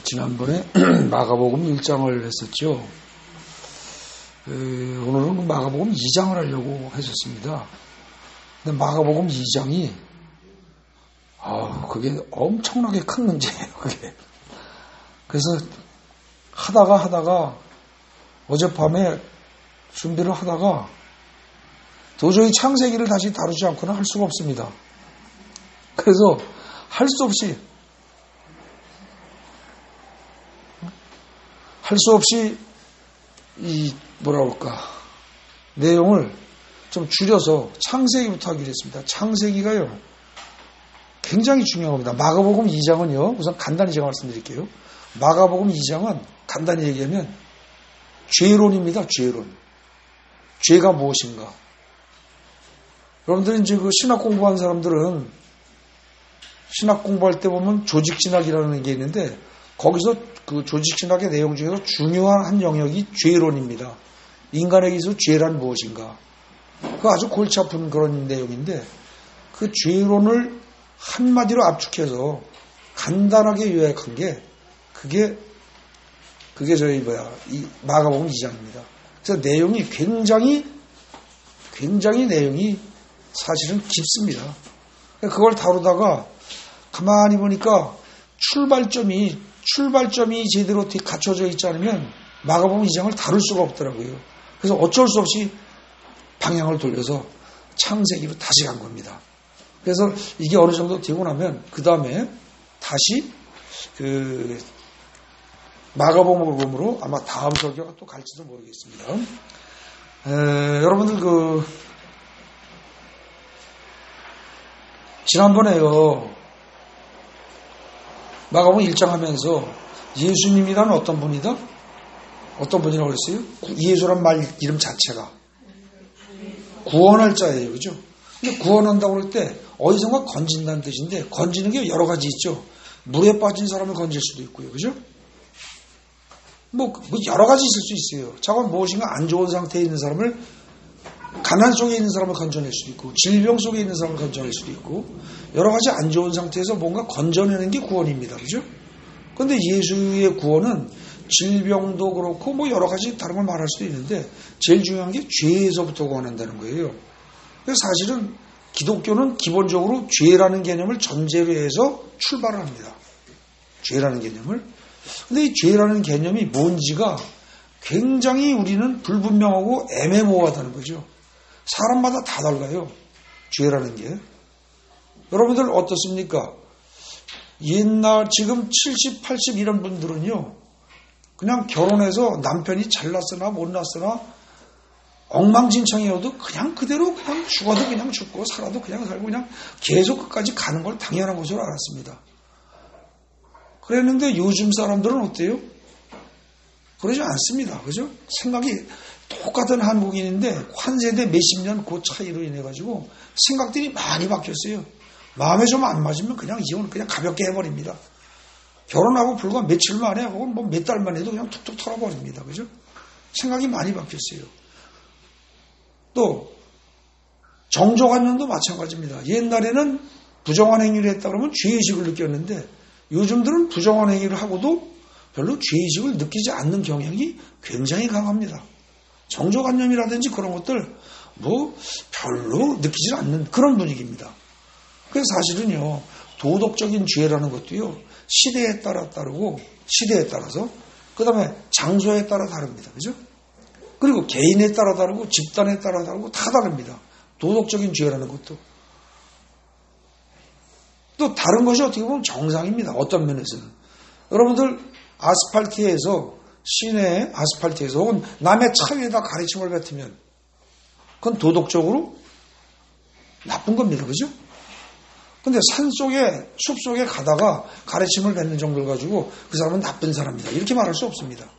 지난번에 마가복음 1장을 했었죠. 오늘은 마가복음 2장을 하려고 했었습니다. 근데 마가복음 2장이 그게 엄청나게 큰 문제예요. 그게. 그래서 하다가 어젯밤에 준비를 하다가 도저히 창세기를 다시 다루지 않고는 할 수가 없습니다. 그래서 할 수 없이 내용을 좀 줄여서 창세기부터 하기로 했습니다. 창세기가요, 굉장히 중요한 겁니다. 마가복음 2장은요, 우선 간단히 제가 말씀드릴게요. 마가복음 2장은 간단히 얘기하면 죄론입니다. 죄론. 죄가 무엇인가. 여러분들이 이제 그 신학 공부한 사람들은 신학 공부할 때 보면 조직신학이라는 게 있는데 거기서 그 조직신학의 내용 중에서 중요한 한 영역이 죄론입니다. 인간에게서 죄란 무엇인가. 그 아주 골치 아픈 그런 내용인데 그 죄론을 한마디로 압축해서 간단하게 요약한 게 그게 이 마가복음 2장입니다. 그래서 내용이 굉장히 내용이 사실은 깊습니다. 그걸 다루다가 가만히 보니까 출발점이 제대로 갖춰져 있지 않으면 마가복음 2장을 다룰 수가 없더라고요. 그래서 어쩔 수 없이 방향을 돌려서 창세기로 다시 간 겁니다. 그래서 이게 어느 정도 되고 나면 그 다음에 다시 그 마가복음으로 아마 다음 설교가 또 갈지도 모르겠습니다. 여러분들 지난번에요 마가복음 1장 하면서 예수님이라는 어떤 분이라고 그랬어요? 예수란 말 이름 자체가 구원할 자예요. 그죠? 근데 구원한다고 그럴 때 어디선가 건진다는 뜻인데 건지는 게 여러 가지 있죠. 물에 빠진 사람을 건질 수도 있고요. 그죠? 뭐 여러 가지 있을 수 있어요. 자꾸 무엇인가 안 좋은 상태에 있는 사람을 가난 속에 있는 사람을 건져낼 수도 있고 질병 속에 있는 사람을 건져낼 수도 있고 여러 가지 안 좋은 상태에서 뭔가 건져내는 게 구원입니다. 그죠? 그런데 예수의 구원은 질병도 그렇고 뭐 여러 가지 다른 걸 말할 수도 있는데 제일 중요한 게 죄에서부터 구원한다는 거예요. 그래서 사실은 기독교는 기본적으로 죄라는 개념을 전제로 해서 출발을 합니다. 죄라는 개념을. 근데 이 죄라는 개념이 뭔지가 굉장히 우리는 불분명하고 애매모호하다는 거죠. 사람마다 다 달라요. 죄라는 게. 여러분들 어떻습니까? 지금 70, 80 이런 분들은요. 그냥 결혼해서 남편이 잘났으나 못났으나 엉망진창이어도 그냥 그대로 그냥 죽어도 그냥 죽고 살아도 그냥 살고 그냥 계속 끝까지 가는 걸 당연한 것으로 알았습니다. 그랬는데 요즘 사람들은 어때요? 그러지 않습니다. 그죠? 생각이 똑같은 한국인인데 한 세대 몇십 년 그 차이로 인해 가지고 생각들이 많이 바뀌었어요. 마음에 좀 안 맞으면 그냥 이혼을 그냥 가볍게 해버립니다. 결혼하고 불과 며칠 만에 혹은 뭐 몇 달만 해도 그냥 툭툭 털어버립니다. 그죠? 생각이 많이 바뀌었어요. 또 정조관념도 마찬가지입니다. 옛날에는 부정한 행위를 했다 그러면 죄의식을 느꼈는데 요즘들은 부정한 행위를 하고도 별로 죄의식을 느끼지 않는 경향이 굉장히 강합니다. 정조관념이라든지 그런 것들 별로 느끼지 않는 그런 분위기입니다. 그래서 사실은요 도덕적인 죄라는 것도요 시대에 따라서 그 다음에 장소에 따라 다릅니다. 그죠? 그리고 개인에 따라 다르고 집단에 따라 다르고 다 다릅니다. 도덕적인 죄라는 것도. 또 다른 것이 어떻게 보면 정상입니다. 어떤 면에서는. 여러분들 시내 아스팔트에서 혹은 남의 차 위에다 가르침을 뱉으면 그건 도덕적으로 나쁜 겁니다. 그죠? 근데 산속에 숲속에 가다가 가르침을 뱉는 정도를 가지고 그 사람은 나쁜 사람이다. 이렇게 말할 수 없습니다.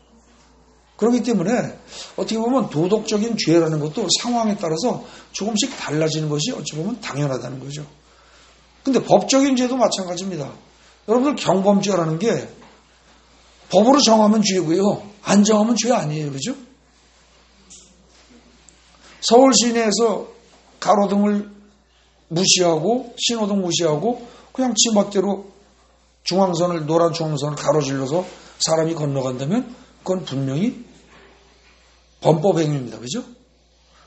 그렇기 때문에 어떻게 보면 도덕적인 죄라는 것도 상황에 따라서 조금씩 달라지는 것이 어찌 보면 당연하다는 거죠. 근데 법적인 죄도 마찬가지입니다. 여러분들 경범죄라는 게 법으로 정하면 죄고요. 안 정하면 죄 아니에요. 그죠? 서울 시내에서 가로등을 무시하고 신호등 무시하고 그냥 지 멋대로 중앙선을, 노란 중앙선을 가로질러서 사람이 건너간다면 그건 분명히 범법 행위입니다. 그죠?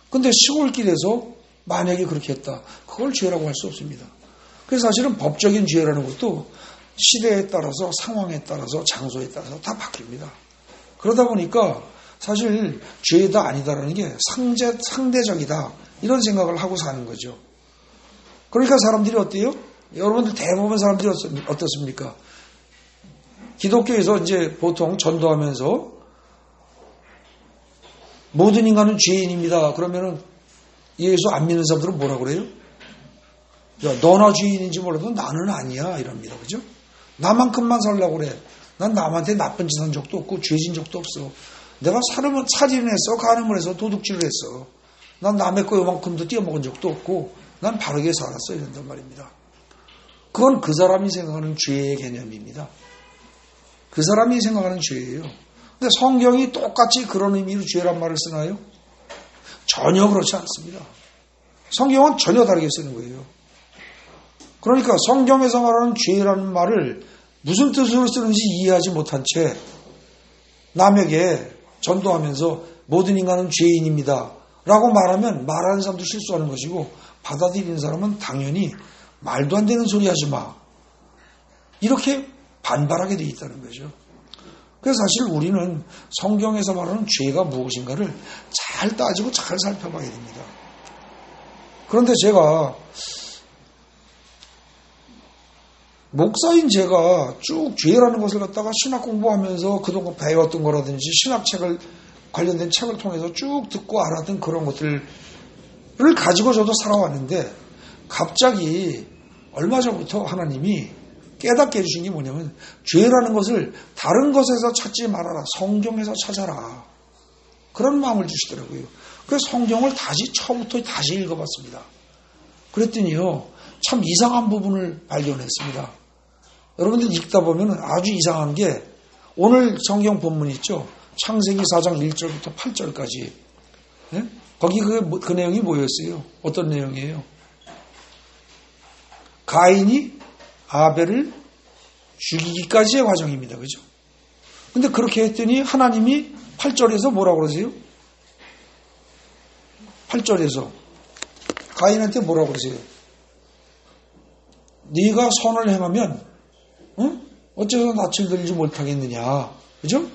근데 시골길에서 만약에 그렇게 했다. 그걸 죄라고 할 수 없습니다. 그래서 사실은 법적인 죄라는 것도 시대에 따라서, 상황에 따라서, 장소에 따라서 다 바뀝니다. 그러다 보니까 사실 죄다 아니다라는 게 상대적이다. 이런 생각을 하고 사는 거죠. 그러니까 사람들이 어때요? 여러분들 대부분 사람들이 어떻습니까? 기독교에서 이제 보통 전도하면서 모든 인간은 죄인입니다. 그러면은 예수 안 믿는 사람들은 뭐라 그래요? 야, 너나 죄인인지 몰라도 나는 아니야. 이럽니다. 그죠? 나만큼만 살려고 그래. 난 남한테 나쁜 짓 한 적도 없고 죄진 적도 없어. 내가 살인을 했어. 간음을 해서 도둑질을 했어. 난 남의 거 요만큼도 띄어먹은 적도 없고 난 바르게 살았어. 이런단 말입니다. 그건 그 사람이 생각하는 죄의 개념입니다. 그 사람이 생각하는 죄예요. 근데 성경이 똑같이 그런 의미로 죄란 말을 쓰나요? 전혀 그렇지 않습니다. 성경은 전혀 다르게 쓰는 거예요. 그러니까 성경에서 말하는 죄라는 말을 무슨 뜻으로 쓰는지 이해하지 못한 채 남에게 전도하면서 모든 인간은 죄인입니다 라고 말하면 말하는 사람도 실수하는 것이고 받아들이는 사람은 당연히 말도 안 되는 소리 하지 마. 이렇게 반발하게 되어 있다는 거죠. 그래서 사실 우리는 성경에서 말하는 죄가 무엇인가를 잘 따지고 잘 살펴봐야 됩니다. 그런데 제가 목사인 제가 쭉 죄라는 것을 갖다가 신학 공부하면서 그동안 배웠던 거라든지 신학책을 관련된 책을 통해서 쭉 듣고 알았던 그런 것들을 가지고 저도 살아왔는데 갑자기 얼마 전부터 하나님이 깨닫게 해주신 게 뭐냐면 죄라는 것을 다른 것에서 찾지 말아라. 성경에서 찾아라. 그런 마음을 주시더라고요. 그래서 성경을 다시 처음부터 다시 읽어봤습니다. 그랬더니요. 참 이상한 부분을 발견했습니다. 여러분들 읽다 보면 아주 이상한 게 오늘 성경 본문 있죠. 창세기 4장 1절부터 8절까지. 네? 거기 그 내용이 뭐였어요? 어떤 내용이에요? 가인이 아벨을 죽이기까지의 과정입니다. 그죠? 근데 그렇게 했더니 하나님이 8절에서 뭐라고 그러세요? 8절에서 가인한테 뭐라고 그러세요? 네가 선을 행하면 어째서 낯을 들지 못하겠느냐. 그죠?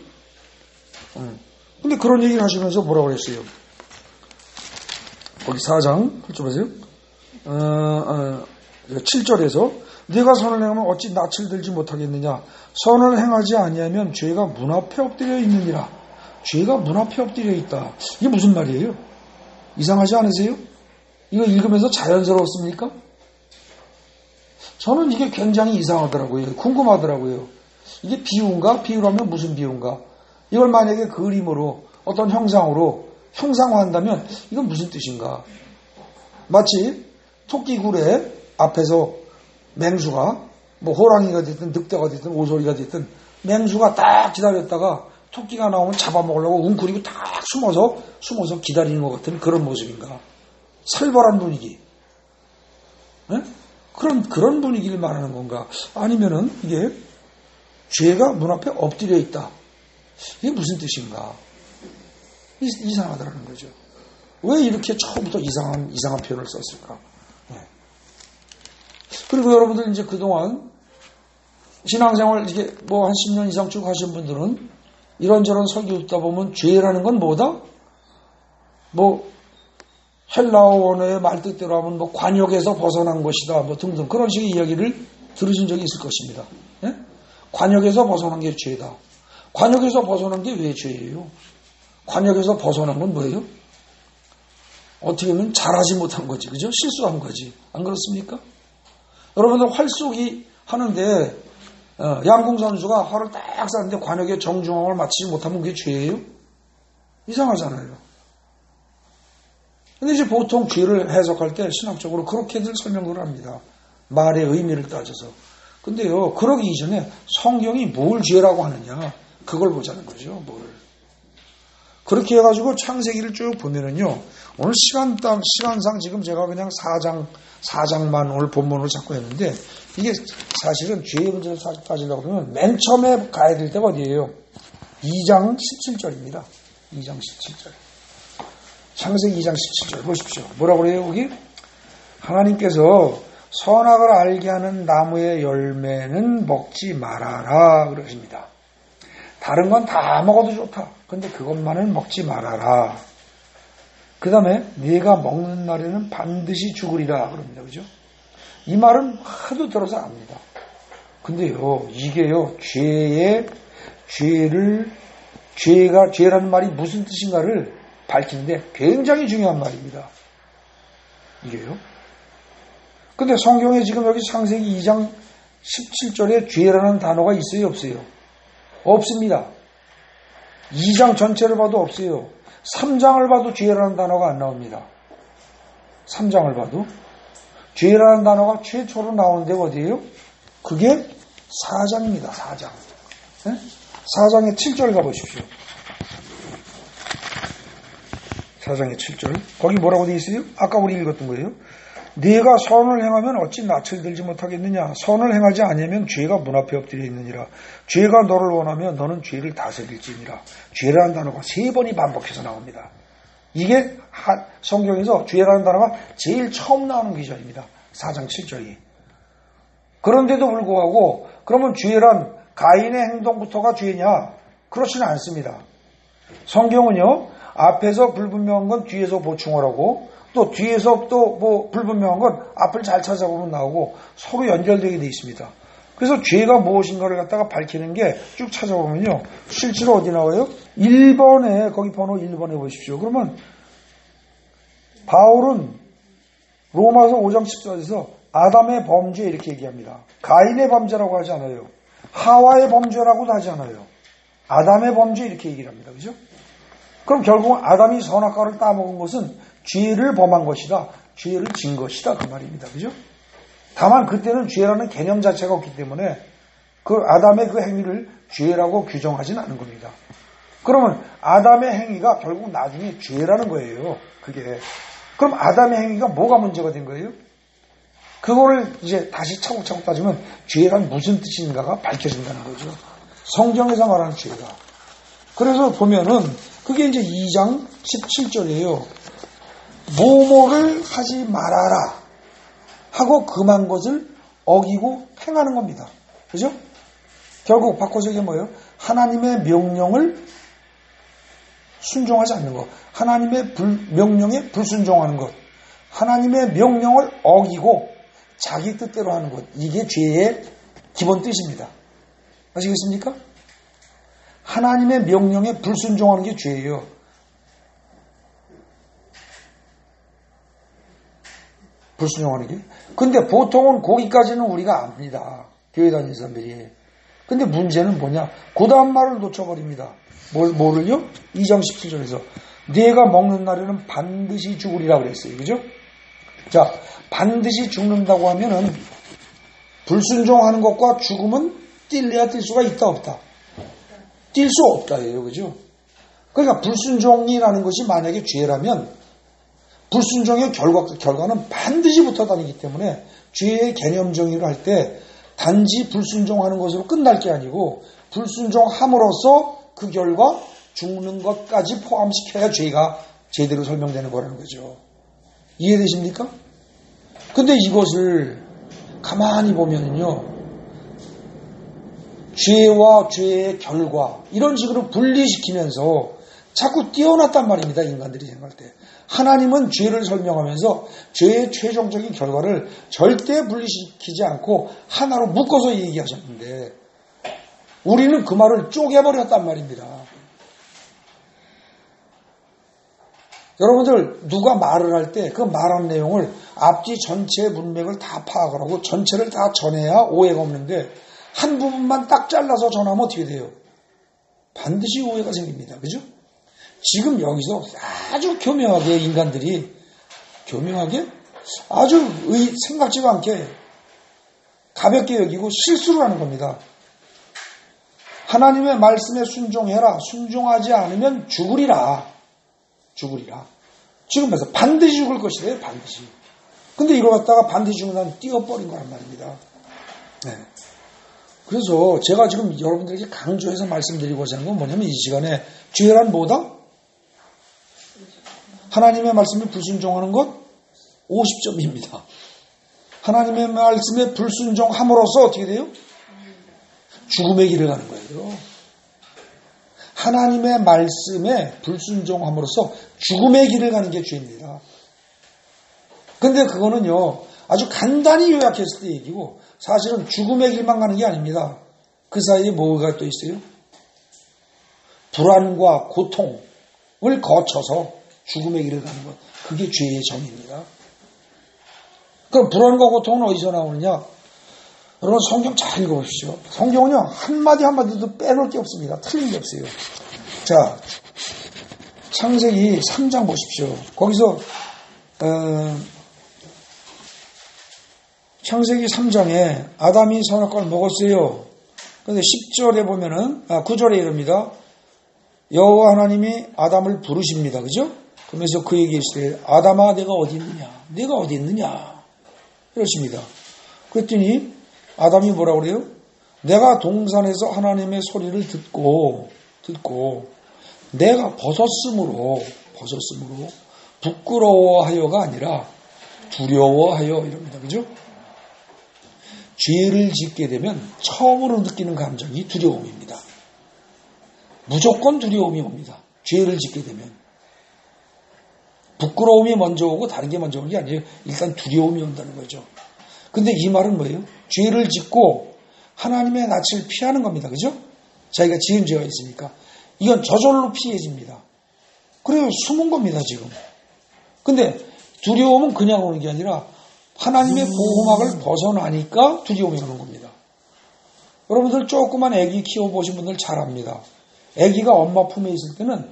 근데 그런 얘기를 하시면서 뭐라고 그랬어요? 거기 4장 8절 보세요. 7절에서 네가 선을 행하면 어찌 낯을 들지 못하겠느냐. 선을 행하지 아니하면 죄가 문 앞에 엎드려 있느니라. 죄가 문 앞에 엎드려 있다. 이게 무슨 말이에요? 이상하지 않으세요? 이거 읽으면서 자연스러웠습니까? 저는 이게 굉장히 이상하더라고요. 궁금하더라고요. 이게 비유인가? 비유라면 무슨 비유인가? 이걸 만약에 그림으로 어떤 형상으로 형상화한다면 이건 무슨 뜻인가? 마치 토끼굴에 앞에서 맹수가 뭐 호랑이가 됐든 늑대가 됐든 오소리가 됐든 맹수가 딱 기다렸다가 토끼가 나오면 잡아먹으려고 웅크리고 딱 숨어서 기다리는 것 같은 그런 모습인가? 살벌한 분위기. 네? 그런 분위기를 말하는 건가? 아니면은 이게 죄가 문 앞에 엎드려 있다. 이게 무슨 뜻인가? 이상하다는 거죠. 왜 이렇게 처음부터 이상한 표현을 썼을까? 네. 그리고 여러분들 이제 그동안 신앙생활 이게 뭐 한 10년 이상 쭉 하신 분들은 이런저런 설교 듣다 보면 죄라는 건 뭐다? 뭐 헬라어 원어의 말뜻대로 하면 뭐 관역에서 벗어난 것이다. 뭐 등등 그런 식의 이야기를 들으신 적이 있을 것입니다. 예? 관역에서 벗어난 게 죄다. 관역에서 벗어난 게 왜 죄예요? 관역에서 벗어난 건 뭐예요? 어떻게 보면 잘하지 못한 거지. 그죠? 실수한 거지. 안 그렇습니까? 여러분들 활쏘기 하는데 양궁 선수가 활을 딱 쐈는데 관역의 정중앙을 맞추지 못하면 그게 죄예요? 이상하잖아요. 근데 이제 보통 죄를 해석할 때 신학적으로 그렇게들 설명을 합니다. 말의 의미를 따져서. 근데요, 그러기 이전에 성경이 뭘 죄라고 하느냐, 그걸 보자는 거죠, 뭘. 그렇게 해가지고 창세기를 쭉 보면은요, 오늘 시간상 지금 제가 그냥 4장만 오늘 본문으로 잡고 했는데, 이게 사실은 죄의 문제를 따지려고 그러면 맨 처음에 가야 될 때가 어디예요? 2장 17절입니다. 2장 17절. 창세기 2장 17절 보십시오. 뭐라고 그래요, 거기? 하나님께서 선악을 알게 하는 나무의 열매는 먹지 말아라 그러십니다. 다른 건 다 먹어도 좋다. 근데 그것만은 먹지 말아라. 그 다음에 네가 먹는 날에는 반드시 죽으리라 그럽니다. 그죠? 이 말은 하도 들어서 압니다. 근데요, 이게요, 죄라는 말이 무슨 뜻인가를 밝히는데 굉장히 중요한 말입니다. 이게요. 근데 성경에 지금 여기 창세기 2장 17절에 죄라는 단어가 있어요, 없어요? 없습니다. 2장 전체를 봐도 없어요. 3장을 봐도 죄라는 단어가 안 나옵니다. 3장을 봐도. 죄라는 단어가 최초로 나오는 데가 어디예요? 그게 4장입니다. 4장. 네? 4장의 7절 가보십시오. 4장의 7절. 거기 뭐라고 되어 있어요? 아까 우리 읽었던 거예요. 네가 선을 행하면 어찌 낯을 들지 못하겠느냐. 선을 행하지 아니하면 죄가 문 앞에 엎드려 있느니라. 죄가 너를 원하면 너는 죄를 다스릴지니라. 죄라는 단어가 3번이 반복해서 나옵니다. 이게 성경에서 죄라는 단어가 제일 처음 나오는 기절입니다. 4장 7절이. 그런데도 불구하고 그러면 죄란 가인의 행동부터가 죄냐? 그렇지는 않습니다. 성경은요, 앞에서 불분명한 건 뒤에서 보충을 하고, 또 뒤에서 또 뭐 불분명한 건 앞을 잘 찾아보면 나오고 서로 연결되게 되어 있습니다. 그래서 죄가 무엇인가를 갖다가 밝히는 게 쭉 찾아보면요, 실제로 어디 나와요? 1번에, 거기 번호 1번에 보십시오. 그러면 바울은 로마서 5장 14절에서 아담의 범죄 이렇게 얘기합니다. 가인의 범죄라고 하지 않아요. 하와의 범죄라고도 하지 않아요. 아담의 범죄 이렇게 얘기를 합니다. 그죠? 그럼 결국은 아담이 선악과를 따먹은 것은 죄를 범한 것이다. 죄를 진 것이다. 그 말입니다. 그죠? 다만 그때는 죄라는 개념 자체가 없기 때문에 그 아담의 그 행위를 죄라고 규정하지는 않은 겁니다. 그러면 아담의 행위가 결국 나중에 죄라는 거예요. 그게. 그럼 아담의 행위가 뭐가 문제가 된 거예요? 그거를 이제 다시 차곡차곡 따지면 죄란 무슨 뜻인가가 밝혀진다는 거죠. 성경에서 말하는 죄가. 그래서 보면은 그게 이제 2장 17절이에요. 뭐뭐를 하지 말아라 하고 금한 것을 어기고 행하는 겁니다. 그죠? 결국 바꿔서 이게 뭐예요? 하나님의 명령을 순종하지 않는 것. 하나님의 명령에 불순종하는 것. 하나님의 명령을 어기고 자기 뜻대로 하는 것. 이게 죄의 기본 뜻입니다. 아시겠습니까? 하나님의 명령에 불순종하는 게 죄예요. 불순종하는 게. 근데 보통은 거기까지는 우리가 압니다. 교회 다니는 사람들이. 근데 문제는 뭐냐? 그 다음 말을 놓쳐버립니다. 뭐를요? 2장 17절에서 네가 먹는 날에는 반드시 죽으리라 그랬어요. 그죠? 자, 반드시 죽는다고 하면은 불순종하는 것과 죽음은 뛸래야 뛸 수가 있다 없다? 뛸 수 없다예요. 그죠? 그러니까 불순종이라는 것이 만약에 죄라면 불순종의 결과는 반드시 붙어 다니기 때문에 죄의 개념 정의를 할 때 단지 불순종하는 것으로 끝날 게 아니고 불순종함으로써 그 결과 죽는 것까지 포함시켜야 죄가 제대로 설명되는 거라는 거죠. 이해되십니까? 근데 이것을 가만히 보면요, 죄와 죄의 결과 이런 식으로 분리시키면서 자꾸 띄워놨단 말입니다. 인간들이 생각할 때. 하나님은 죄를 설명하면서 죄의 최종적인 결과를 절대 분리시키지 않고 하나로 묶어서 얘기하셨는데 우리는 그 말을 쪼개버렸단 말입니다. 여러분들 누가 말을 할 때 그 말한 내용을 앞뒤 전체 문맥을 다 파악을 하고 전체를 다 전해야 오해가 없는데 한 부분만 딱 잘라서 전하면 어떻게 돼요? 반드시 오해가 생깁니다. 그죠? 지금 여기서 아주 교묘하게 인간들이 아주 생각지도 않게 가볍게 여기고 실수를 하는 겁니다. 하나님의 말씀에 순종해라. 순종하지 않으면 죽으리라. 죽으리라. 지금에서 반드시 죽을 것이래요. 반드시. 근데 이거 갖다가 반드시 죽으면 띄어버린 거란 말입니다. 네. 그래서 제가 지금 여러분들에게 강조해서 말씀드리고자 하는 건 뭐냐면 이 시간에 죄란 뭐다? 하나님의 말씀에 불순종하는 것 50점입니다. 하나님의 말씀에 불순종함으로써 어떻게 돼요? 죽음의 길을 가는 거예요. 하나님의 말씀에 불순종함으로써 죽음의 길을 가는 게 죄입니다. 근데 그거는요, 아주 간단히 요약했을 때 얘기고, 사실은 죽음의 길만 가는 게 아닙니다. 그 사이에 뭐가 또 있어요? 불안과 고통을 거쳐서 죽음의 길을 가는 것. 그게 죄의 정의입니다. 그럼 불안과 고통은 어디서 나오느냐? 여러분 성경 잘 읽어보십시오. 성경은요, 한마디 한마디도 빼놓을 게 없습니다. 틀린 게 없어요. 자, 창세기 3장 보십시오. 거기서 창세기 3장에 아담이 선악과를 먹었어요. 그런데 10절에 보면은 9절에 이릅니다. 여호와 하나님이 아담을 부르십니다. 그죠? 그러면서 그에게 이르시되 아담아 내가 어디 있느냐? 내가 어디 있느냐? 이러십니다. 그랬더니 아담이 뭐라고 그래요? 내가 동산에서 하나님의 소리를 듣고 내가 벗었으므로 부끄러워하여가 아니라 두려워하여 이럽니다. 그죠? 죄를 짓게 되면 처음으로 느끼는 감정이 두려움입니다. 무조건 두려움이 옵니다. 죄를 짓게 되면. 부끄러움이 먼저 오고 다른 게 먼저 오는 게 아니에요. 일단 두려움이 온다는 거죠. 근데 이 말은 뭐예요? 죄를 짓고 하나님의 낯을 피하는 겁니다. 그죠? 자기가 지은 죄가 있으니까. 이건 저절로 피해집니다. 그래요. 숨은 겁니다, 지금. 근데 두려움은 그냥 오는 게 아니라 하나님의 보호막을 벗어나니까 두려움이 오는 겁니다. 여러분들 조그만 아기 키워보신 분들 잘 압니다. 아기가 엄마 품에 있을 때는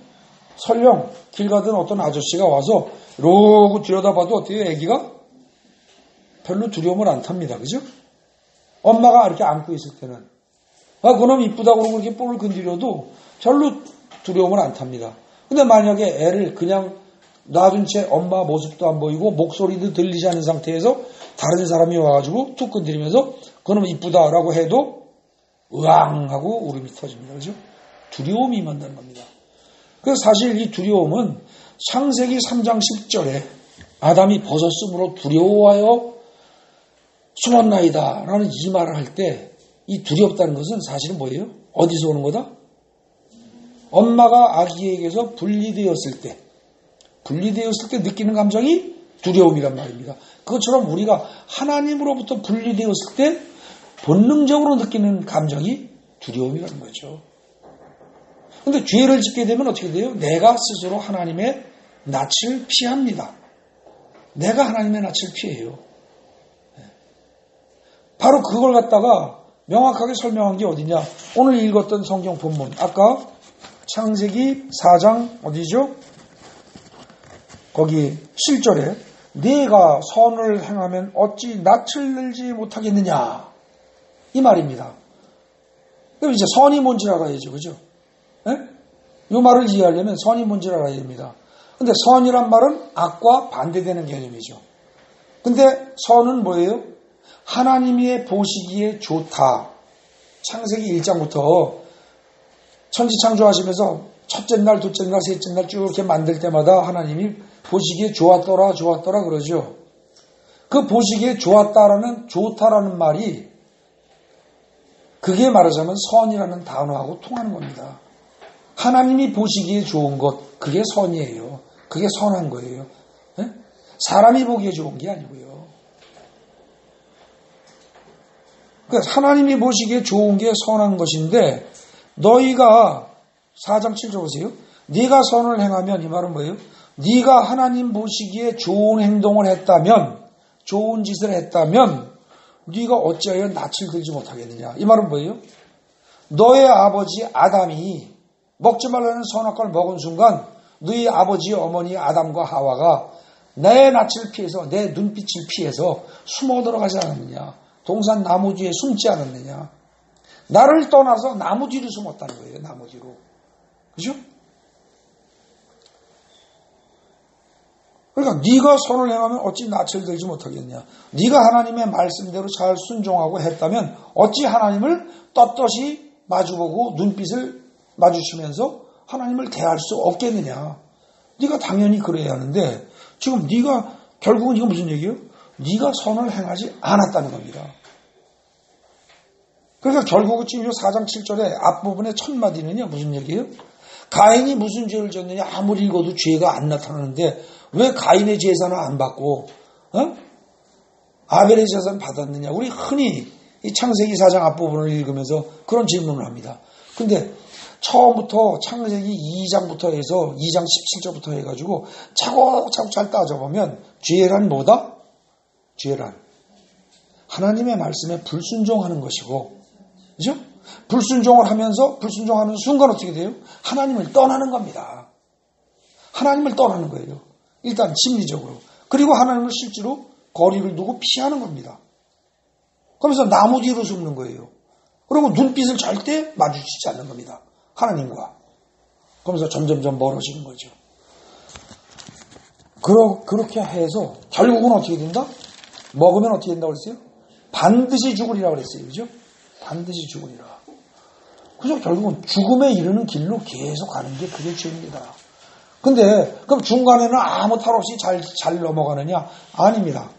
설령 길 가던 어떤 아저씨가 와서 이러고 들여다봐도 어때요? 아기가 별로 두려움을 안 탑니다. 그죠? 엄마가 이렇게 안고 있을 때는 그놈 이쁘다고 그러고 이렇게 볼을 건드려도 별로 두려움을 안 탑니다. 근데 만약에 애를 그냥 놔둔 채 엄마 모습도 안 보이고 목소리도 들리지 않는 상태에서 다른 사람이 와가지고 툭 건드리면서 그놈 이쁘다라고 해도 으앙 하고 울음이 터집니다. 그죠? 두려움이 임한다는 겁니다. 그래서 사실 이 두려움은 창세기 3장 10절에 아담이 벗었으므로 두려워하여 숨었나이다 라는 이 말을 할 때 이 두렵다는 것은 사실은 뭐예요? 어디서 오는 거다? 엄마가 아기에게서 분리되었을 때 느끼는 감정이 두려움이란 말입니다. 그것처럼 우리가 하나님으로부터 분리되었을 때 본능적으로 느끼는 감정이 두려움이라는 거죠. 그런데 죄를 짓게 되면 어떻게 돼요? 내가 스스로 하나님의 낯을 피합니다. 내가 하나님의 낯을 피해요. 바로 그걸 갖다가 명확하게 설명한 게 어디냐? 오늘 읽었던 성경 본문. 아까 창세기 4장 어디죠? 거기 7절에 네가 선을 행하면 어찌 낯을 늘지 못하겠느냐? 이 말입니다. 그럼 이제 선이 뭔지 알아야죠. 그죠? 이 말을 이해하려면 선이 뭔지 알아야 됩니다. 근데 선이란 말은 악과 반대되는 개념이죠. 근데 선은 뭐예요? 하나님이 보시기에 좋다. 창세기 1장부터 천지 창조하시면서 첫째 날, 둘째 날, 셋째 날 쭉 이렇게 만들 때마다 하나님이 보시기에 좋았더라 그러죠. 그 보시기에 좋다라는 말이 그게 말하자면 선이라는 단어하고 통하는 겁니다. 하나님이 보시기에 좋은 것, 그게 선이에요. 그게 선한 거예요. 사람이 보기에 좋은 게 아니고요. 그러니까 하나님이 보시기에 좋은 게 선한 것인데 너희가 4장 7절 보세요. 네가 선을 행하면 이 말은 뭐예요? 네가 하나님 보시기에 좋은 행동을 했다면 좋은 짓을 했다면 네가 어찌하여 낯을 들지 못하겠느냐. 이 말은 뭐예요? 너의 아버지 아담이 먹지 말라는 선악과를 먹은 순간 너희 아버지 어머니 아담과 하와가 내 낯을 피해서 내 눈빛을 피해서 숨어 들어가지 않았느냐. 동산 나무 뒤에 숨지 않았느냐. 나를 떠나서 나무 뒤로 숨었다는 거예요. 나무 뒤로. 그죠? 그러니까 네가 선을 행하면 어찌 낯을 들지 못하겠냐. 네가 하나님의 말씀대로 잘 순종하고 했다면 어찌 하나님을 떳떳이 마주보고 눈빛을 마주치면서 하나님을 대할 수 없겠느냐. 네가 당연히 그래야 하는데 지금 네가 결국은 이거 무슨 얘기예요? 네가 선을 행하지 않았다는 겁니다. 그러니까 결국은 지금 4장 7절의 앞부분의 첫 마디는요. 무슨 얘기예요? 가인이 무슨 죄를 졌느냐 아무리 읽어도 죄가 안 나타나는데 왜 가인의 제사는 안 받고 아벨의 제사는 받았느냐. 우리 흔히 이 창세기 4장 앞부분을 읽으면서 그런 질문을 합니다. 근데 처음부터 창세기 2장부터 해서 2장 17절부터 해가지고 차곡차곡 잘 따져보면 죄란 뭐다? 죄란 하나님의 말씀에 불순종하는 것이고, 그죠? 불순종을 하면서 불순종하는 순간 어떻게 돼요? 하나님을 떠나는 겁니다. 하나님을 떠나는 거예요. 일단 심리적으로. 그리고 하나님을 실제로 거리를 두고 피하는 겁니다. 그러면서 나무 뒤로 숨는 거예요. 그리고 눈빛을 절대 마주치지 않는 겁니다. 하나님과. 그러면서 점점점 멀어지는 거죠. 그렇게 해서 결국은 어떻게 된다? 먹으면 어떻게 된다고 그랬어요? 반드시 죽으리라 그랬어요. 그죠? 반드시 죽으리라. 그죠? 결국은 죽음에 이르는 길로 계속 가는 게 그게 죄입니다. 근데 그럼 중간에는 아무 탈 없이 잘 넘어가느냐? 아닙니다.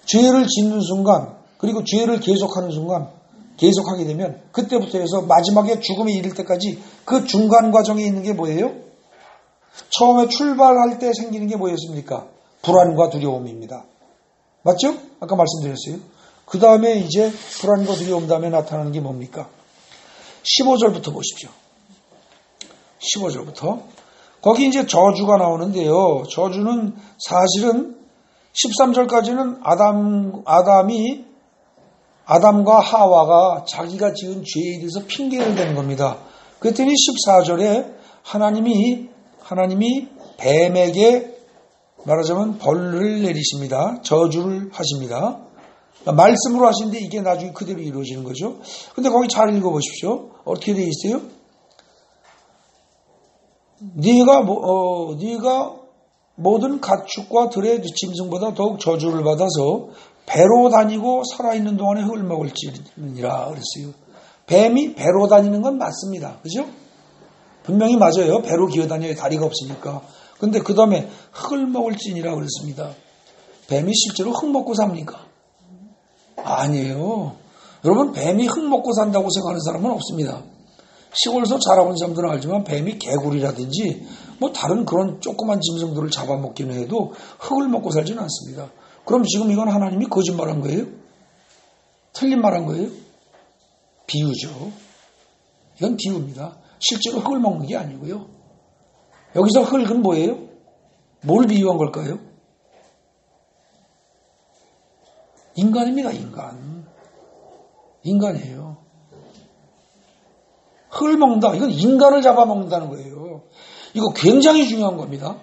죄를 짓는 순간 그리고 죄를 계속하는 순간 계속하게 되면 그때부터 해서 마지막에 죽음에 이를 때까지 그 중간 과정에 있는 게 뭐예요? 처음에 출발할 때 생기는 게 뭐였습니까? 불안과 두려움입니다. 맞죠? 아까 말씀드렸어요. 그 다음에 이제 불안과 두려움 다음에 나타나는 게 뭡니까? 15절부터 보십시오. 15절부터. 거기 이제 저주가 나오는데요. 저주는 사실은 13절까지는 아담과 하와가 자기가 지은 죄에 대해서 핑계를 대는 겁니다. 그랬더니 14절에 하나님이 뱀에게 말하자면 벌을 내리십니다. 저주를 하십니다. 말씀으로 하시는데 이게 나중에 그대로 이루어지는 거죠. 근데 거기 잘 읽어보십시오. 어떻게 되어 있어요? 네가 모든 가축과 들의 짐승보다 더욱 저주를 받아서 배로 다니고 살아있는 동안에 흙을 먹을지니라 그랬어요. 뱀이 배로 다니는 건 맞습니다. 그죠? 분명히 맞아요. 배로 기어다녀야 다리가 없으니까. 근데 그 다음에 흙을 먹을지니라 그랬습니다. 뱀이 실제로 흙 먹고 삽니까? 아니에요. 여러분, 뱀이 흙 먹고 산다고 생각하는 사람은 없습니다. 시골에서 자라본 사람들은 알지만 뱀이 개구리라든지 뭐 다른 그런 조그만 짐승들을 잡아먹기는 해도 흙을 먹고 살지는 않습니다. 그럼 지금 이건 하나님이 거짓말한 거예요? 틀린 말한 거예요? 비유죠. 이건 비유입니다. 실제로 흙을 먹는 게 아니고요. 여기서 흙은 뭐예요? 뭘 비유한 걸까요? 인간입니다. 인간이에요. 흙을 먹는다. 이건 인간을 잡아먹는다는 거예요. 이거 굉장히 중요한 겁니다.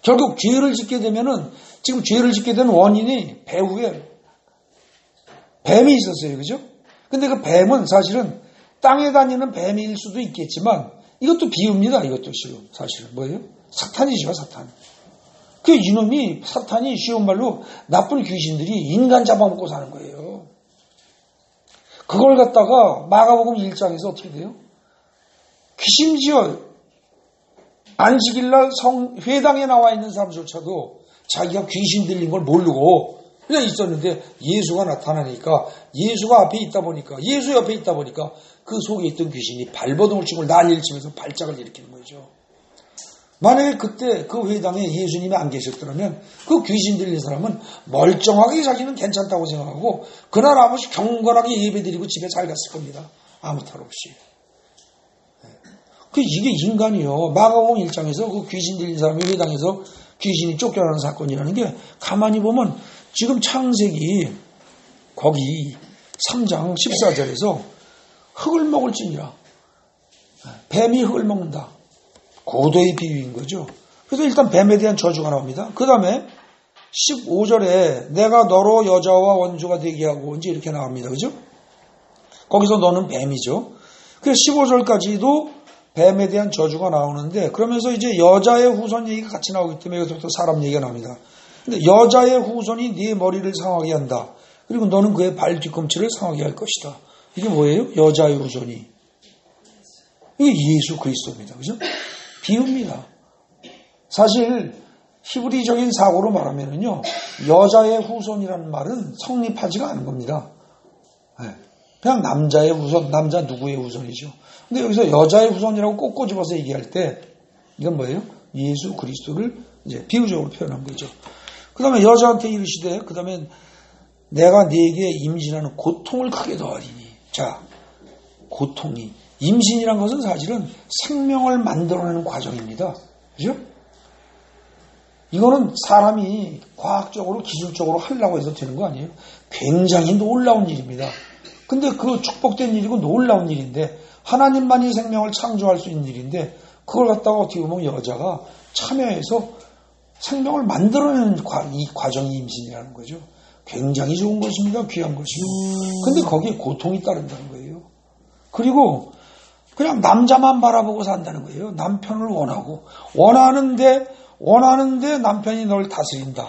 결국 죄를 짓게 되면은 지금 죄를 짓게 된 원인이 배후에 뱀이 있었어요. 그죠? 근데 그 뱀은 사실은 땅에 다니는 뱀일 수도 있겠지만 이것도 비유입니다. 이것도 지금 사실은 뭐예요? 사탄이죠. 사탄. 그 이놈이 사탄이 쉬운 말로 나쁜 귀신들이 인간 잡아먹고 사는 거예요. 그걸 갖다가 마가복음 1장에서 어떻게 돼요? 심지어 안식일날 회당에 나와 있는 사람조차도 자기가 귀신 들린 걸 모르고 그냥 있었는데 예수가 나타나니까 예수가 앞에 있다 보니까 예수 옆에 있다 보니까 그 속에 있던 귀신이 발버둥을 치고 난리를 치면서 발작을 일으키는 거죠. 만약에 그때 그 회당에 예수님이 안 계셨더라면 그 귀신 들린 사람은 멀쩡하게 자기는 괜찮다고 생각하고 그날 아버지 경건하게 예배드리고 집에 잘 갔을 겁니다. 아무 탈 없이. 이게 인간이요. 마가복음 1장에서 그 귀신 들린 사람이 회당에서 귀신이 쫓겨나는 사건이라는 게 가만히 보면 지금 창세기 거기 3장 14절에서 흙을 먹을지니라. 뱀이 흙을 먹는다. 고도의 비유인 거죠. 그래서 일단 뱀에 대한 저주가 나옵니다. 그 다음에 15절에 내가 너로 여자와 원수가 되게 하고 이제 이렇게 나옵니다. 그죠? 거기서 너는 뱀이죠. 그래서 15절까지도 뱀에 대한 저주가 나오는데 그러면서 이제 여자의 후손 얘기가 같이 나오기 때문에 여기서부터 사람 얘기가 나옵니다. 근데 여자의 후손이 네 머리를 상하게 한다. 그리고 너는 그의 발 뒤꿈치를 상하게 할 것이다. 이게 뭐예요? 여자의 후손이. 이게 예수 그리스도입니다. 그죠? 비유입니다. 사실 히브리적인 사고로 말하면요, 여자의 후손이라는 말은 성립하지가 않은 겁니다. 그냥 남자의 후손, 남자 누구의 후손이죠. 근데 여기서 여자의 후손이라고 꼭 꼬집어서 얘기할 때 이건 뭐예요? 예수 그리스도를 이제 비유적으로 표현한 거죠. 그 다음에 여자한테 이르시되 그 다음에 내가 네게 임신하는 고통을 크게 더하리니. 자, 고통이. 임신이란 것은 사실은 생명을 만들어내는 과정입니다. 그죠? 이거는 사람이 과학적으로 기술적으로 하려고 해서 되는 거 아니에요? 굉장히 놀라운 일입니다. 근데 그 축복된 일이고 놀라운 일인데 하나님만이 생명을 창조할 수 있는 일인데 그걸 갖다가 어떻게 보면 여자가 참여해서 생명을 만들어내는 이 과정이 임신이라는 거죠. 굉장히 좋은 것입니다. 귀한 것이고. 근데 거기에 고통이 따른다는 거예요. 그리고 그냥 남자만 바라보고 산다는 거예요. 남편을 원하는데 남편이 널 다스린다.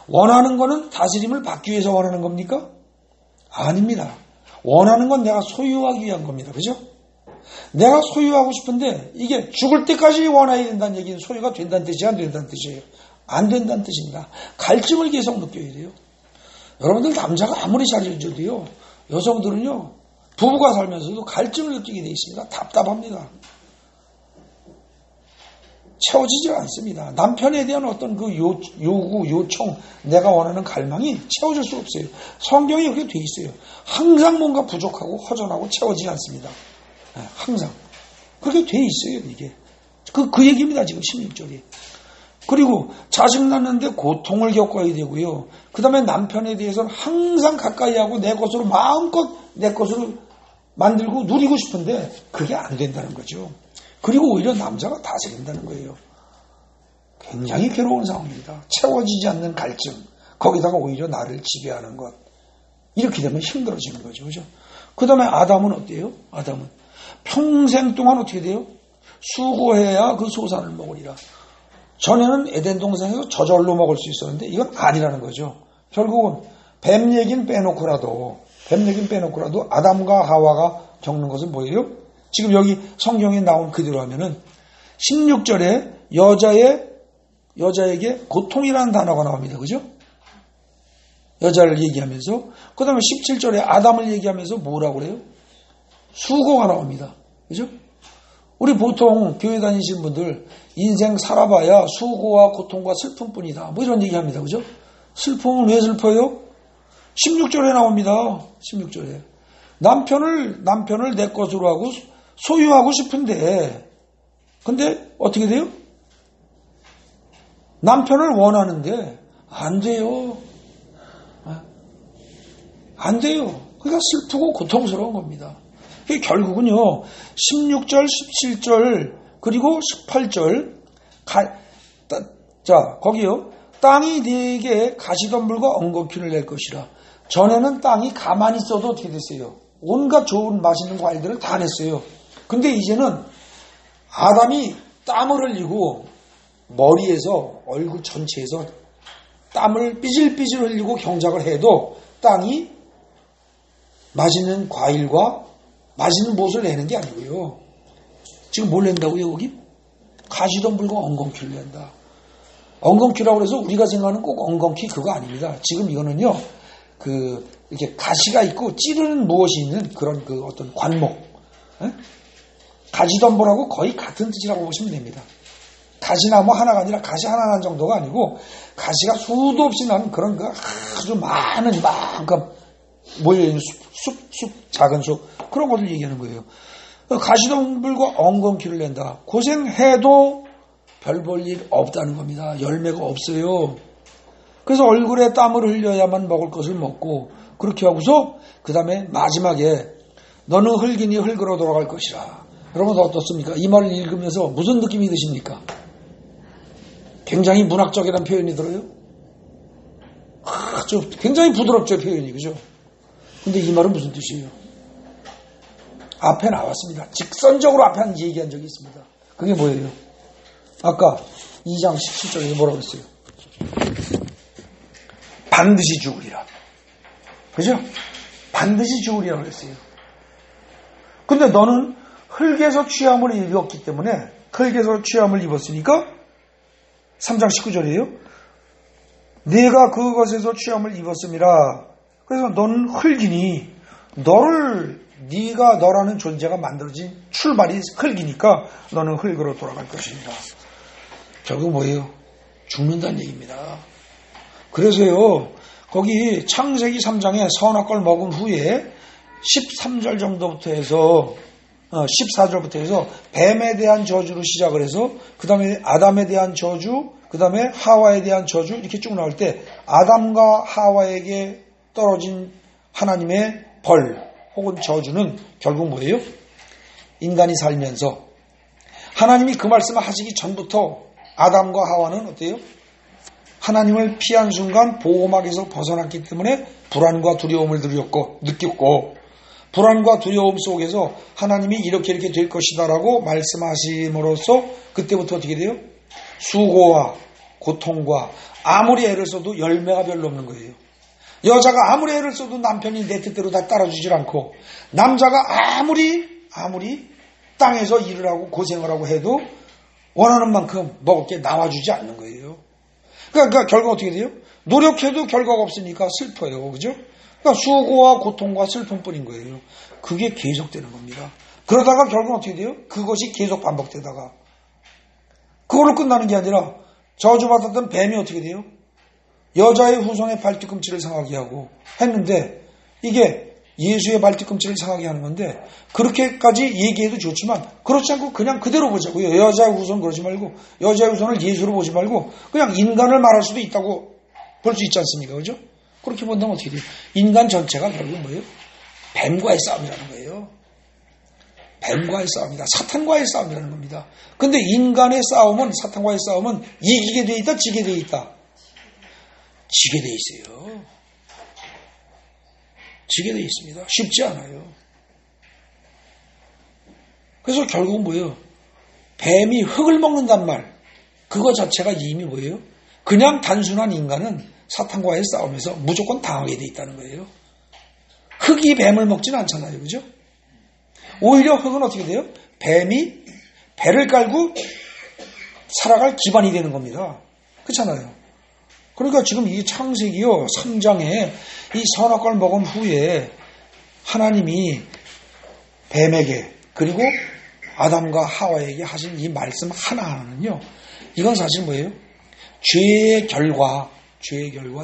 원하는 거는 다스림을 받기 위해서 원하는 겁니까? 아닙니다. 원하는 건 내가 소유하기 위한 겁니다. 그죠? 내가 소유하고 싶은데 이게 죽을 때까지 원해야 된다는 얘기는 소유가 된다는 뜻이에요? 안 된다는 뜻이에요? 안 된다는 뜻입니다. 갈증을 계속 느껴야 돼요. 여러분들 남자가 아무리 잘해줘도요, 여성들은요, 부부가 살면서도 갈증을 느끼게 되어 있습니다. 답답합니다. 채워지지 않습니다. 남편에 대한 어떤 그 요구, 요청, 내가 원하는 갈망이 채워질 수 없어요. 성경이 그렇게 돼 있어요. 항상 뭔가 부족하고 허전하고 채워지지 않습니다. 항상. 그렇게 돼 있어요, 이게. 그 얘기입니다, 지금 16절이. 그리고 자식 낳는데 고통을 겪어야 되고요. 그 다음에 남편에 대해서는 항상 가까이 하고 내 것으로 마음껏 내 것으로 만들고 누리고 싶은데 그게 안 된다는 거죠. 그리고 오히려 남자가 다스린다는 거예요. 굉장히 괴로운 상황입니다. 채워지지 않는 갈증, 거기다가 오히려 나를 지배하는 것. 이렇게 되면 힘들어지는 거죠. 그죠? 그 다음에 아담은 어때요? 아담은 평생 동안 어떻게 돼요? 수고해야 그 소산을 먹으리라. 전에는 에덴 동산에서 저절로 먹을 수 있었는데 이건 아니라는 거죠. 결국은 뱀 얘기는 빼놓고라도 아담과 하와가 겪는 것은 뭐예요? 지금 여기 성경에 나온 그대로 하면은 16절에 여자에게 고통이라는 단어가 나옵니다. 그죠? 여자를 얘기하면서 그 다음에 17절에 아담을 얘기하면서 뭐라고 그래요? 수고가 나옵니다. 그죠? 우리 보통 교회 다니시는 분들 인생 살아봐야 수고와 고통과 슬픔뿐이다. 뭐 이런 얘기합니다. 그죠? 슬픔은 왜 슬퍼요? 16절에 나옵니다. 16절에. 남편을 내 것으로 하고 소유하고 싶은데 근데 어떻게 돼요? 남편을 원하는데 안 돼요. 안 돼요. 그러니까 슬프고 고통스러운 겁니다. 결국은요, 16절, 17절, 그리고 18절, 거기요. 땅이 네게 가시덤불과 엉겅퀴를 낼 것이라. 전에는 땅이 가만히 있어도 어떻게 됐어요? 온갖 좋은 맛있는 과일들을 다 냈어요. 근데 이제는 아담이 땀을 흘리고 머리에서 얼굴 전체에서 땀을 삐질삐질 흘리고 경작을 해도 땅이 맛있는 과일과 맛있는 무엇을 내는 게 아니고요. 지금 뭘 낸다고요, 여기? 가시덤불과 엉겅퀴를 낸다. 엉겅퀴라고 해서 우리가 생각하는 꼭 엉겅퀴 그거 아닙니다. 지금 이거는요, 이렇게 가시가 있고 찌르는 무엇이 있는 그런 어떤 관목. 에? 가시덤불하고 거의 같은 뜻이라고 보시면 됩니다. 가시나무 하나가 아니라 가시 하나 난 정도가 아니고 가시가 수도 없이 나는 그런 아주 많은 이만큼 모여있는 숲, 작은 숲, 그런 것을 얘기하는 거예요. 가시덤불과 엉겅퀴를 낸다. 고생해도 별 볼 일 없다는 겁니다. 열매가 없어요. 그래서 얼굴에 땀을 흘려야만 먹을 것을 먹고 그렇게 하고서 그 다음에 마지막에 너는 흙이니 흙으로 돌아갈 것이라. 여러분 어떻습니까? 이 말을 읽으면서 무슨 느낌이 드십니까? 굉장히 문학적이라는 표현이 들어요. 아주 굉장히 부드럽죠, 표현이. 그죠? 근데 이 말은 무슨 뜻이에요? 앞에 나왔습니다. 직선적으로 앞에 한 얘기한 적이 있습니다. 그게 뭐예요? 아까 2장 17절에 뭐라고 했어요? 반드시 죽으리라. 그죠? 반드시 죽으리라고 했어요. 근데 너는 흙에서 취함을 입었기 때문에, 흙에서 취함을 입었으니까 3장 19절이에요. 내가 그것에서 취함을 입었음이라. 그래서 너는 흙이니 네가 너라는 존재가 만들어진 출발이 흙이니까 너는 흙으로 돌아갈 것입니다. 결국 뭐예요? 죽는다는 얘기입니다. 그래서요, 거기 창세기 3장에 선악과를 먹은 후에 13절 정도부터 해서 14절부터 해서 뱀에 대한 저주로 시작을 해서 그 다음에 아담에 대한 저주, 그 다음에 하와에 대한 저주 이렇게 쭉 나올 때 아담과 하와에게 떨어진 하나님의 벌 혹은 저주는 결국 뭐예요? 인간이 살면서 하나님이 그 말씀을 하시기 전부터 아담과 하와는 어때요? 하나님을 피한 순간 보호막에서 벗어났기 때문에 불안과 두려움을 느꼈고 불안과 두려움 속에서 하나님이 이렇게 될 것이다라고 말씀하심으로써 그때부터 어떻게 돼요? 수고와 고통과 아무리 애를 써도 열매가 별로 없는 거예요. 여자가 아무리 애를 써도 남편이 내 뜻대로 다 따라주질 않고 남자가 아무리 땅에서 일을 하고 고생을 하고 해도 원하는 만큼 먹을 게 나와주지 않는 거예요. 그러니까 결국 어떻게 돼요? 노력해도 결과가 없으니까 슬퍼요. 그죠? 그러니까 수고와 고통과 슬픔뿐인 거예요. 그게 계속되는 겁니다. 그러다가 결국 어떻게 돼요? 그것이 계속 반복되다가 그걸로 끝나는 게 아니라 저주받았던 뱀이 어떻게 돼요? 여자의 후손의 발뒤꿈치를 상하게 하고 했는데 이게 예수의 발뒤꿈치를 상하게 하는 건데 그렇게까지 얘기해도 좋지만 그렇지 않고 그냥 그대로 보자고요. 여자의 후손 그러지 말고 여자의 후손을 예수로 보지 말고 그냥 인간을 말할 수도 있다고 볼 수 있지 않습니까? 그죠? 그렇게 본다면 어떻게 돼요? 인간 전체가 결국 뭐예요? 뱀과의 싸움이라는 거예요. 뱀과의 싸움이다. 사탄과의 싸움이라는 겁니다. 근데 인간의 싸움은 사탄과의 싸움은 이기게 돼 있다, 지게 돼 있다. 지게 돼 있어요. 지게 돼 있습니다. 쉽지 않아요. 그래서 결국은 뭐예요? 뱀이 흙을 먹는단 말. 그거 자체가 이미 뭐예요? 그냥 단순한 인간은 사탄과의 싸움에서 무조건 당하게 돼 있다는 거예요. 흙이 뱀을 먹지는 않잖아요. 그죠? 오히려 흙은 어떻게 돼요? 뱀이 배를 깔고 살아갈 기반이 되는 겁니다. 그렇잖아요. 그러니까 지금 이 창세기요 3장에 이 선악과를 먹은 후에 하나님이 뱀에게 그리고 아담과 하와에게 하신 이 말씀 하나하나는요. 이건 사실 뭐예요? 죄의 결과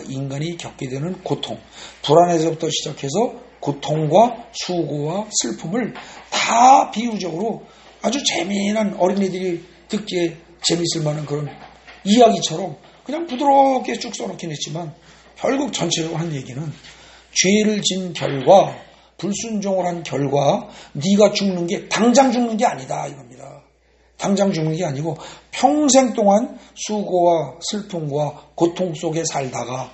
인간이 겪게 되는 고통, 불안에서부터 시작해서 고통과 수고와 슬픔을 다 비유적으로 아주 재미난 어린이들이 듣기에 재미있을 만한 그런 이야기처럼 그냥 부드럽게 쭉 써놓긴 했지만 결국 전체적으로 한 얘기는 죄를 진 결과 불순종을 한 결과 네가 죽는 게 당장 죽는 게 아니다 이겁니다. 당장 죽는 게 아니고 평생 동안 수고와 슬픔과 고통 속에 살다가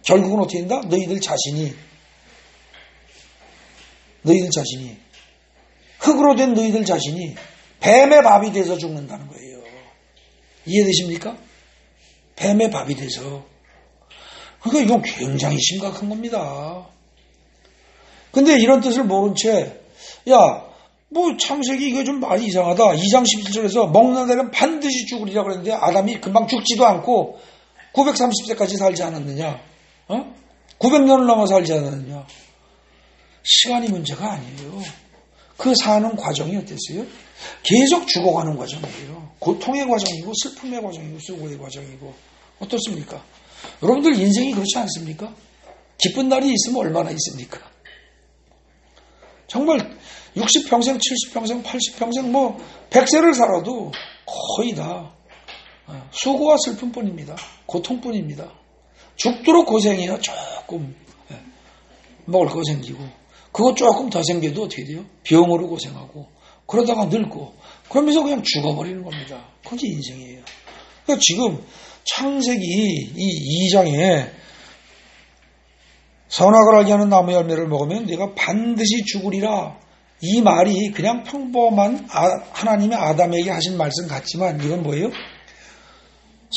결국은 어떻게 된다? 너희들 자신이 흙으로 된 너희들 자신이 뱀의 밥이 돼서 죽는다는 거예요. 이해되십니까? 뱀의 밥이 돼서. 그러니까 이건 굉장히 심각한 겁니다. 근데 이런 뜻을 모른 채 창세기 이거 좀 말이 이상하다. 2장 17절에서 먹는 애는 반드시 죽으리라 그랬는데 아담이 금방 죽지도 않고 930세까지 살지 않았느냐? 900년을 넘어 살지 않았느냐? 시간이 문제가 아니에요. 그 사는 과정이 어땠어요? 계속 죽어가는 과정이에요. 고통의 과정이고 슬픔의 과정이고 수고의 과정이고 어떻습니까? 여러분들 인생이 그렇지 않습니까? 기쁜 날이 있으면 얼마나 있습니까? 정말 60평생, 70평생, 80평생 100세를 살아도 거의 다 수고와 슬픔뿐입니다. 고통뿐입니다. 죽도록 고생해야 조금 먹을 거 생기고 그거 조금 더 생겨도 어떻게 돼요? 병으로 고생하고 그러다가 늙고 그러면서 그냥 죽어버리는 겁니다. 그게 인생이에요. 그러니까 지금 창세기 이 2장에 선악을 알게 하는 나무 열매를 먹으면 내가 반드시 죽으리라 이 말이 그냥 평범한 하나님의 아담에게 하신 말씀 같지만 이건 뭐예요?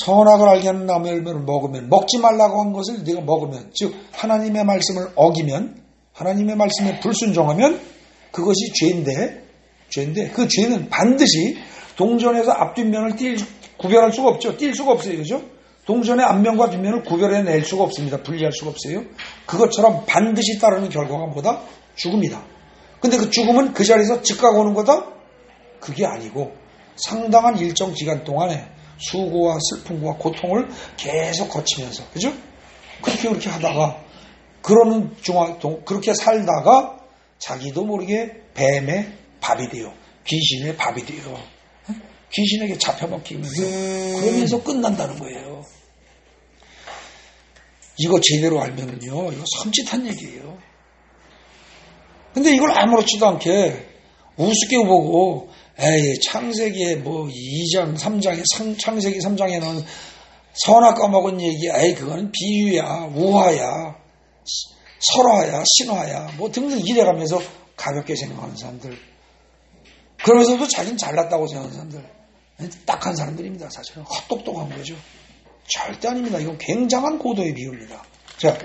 선악을 알게 하는 나무 열매를 먹으면, 먹지 말라고 한 것을 네가 먹으면, 즉 하나님의 말씀을 어기면, 하나님의 말씀에 불순종하면 그것이 죄인데 그 죄는 반드시 동전에서 앞뒷면을 구별할 수가 없죠. 뛸 수가 없어요. 그죠? 동전의 앞면과 뒷면을 구별해낼 수가 없습니다. 분리할 수가 없어요. 그것처럼 반드시 따르는 결과가 뭐다? 죽음이다. 근데 그 죽음은 그 자리에서 즉각 오는 거다? 그게 아니고 상당한 일정 기간 동안에 수고와 슬픔과 고통을 계속 거치면서, 그죠? 그렇게 하다가, 그렇게 살다가 자기도 모르게 뱀의 밥이 돼요. 귀신의 밥이 돼요. 귀신에게 잡혀먹히면서 그러면서 끝난다는 거예요. 이거 제대로 알면은요, 이거 섬찟한 얘기예요. 근데 이걸 아무렇지도 않게 우습게 보고, 에이, 창세기에 2장, 3장에, 창세기 3장에 나오는 선악 까먹은 얘기, 에이, 그거는 비유야, 우화야, 설화야, 신화야, 등등 이래가면서 가볍게 생각하는 사람들. 그러면서도 자기는 잘났다고 생각하는 사람들. 딱한 사람들입니다, 사실은. 헛똑똑한 거죠. 절대 아닙니다. 이건 굉장한 고도의 비유입니다. 자,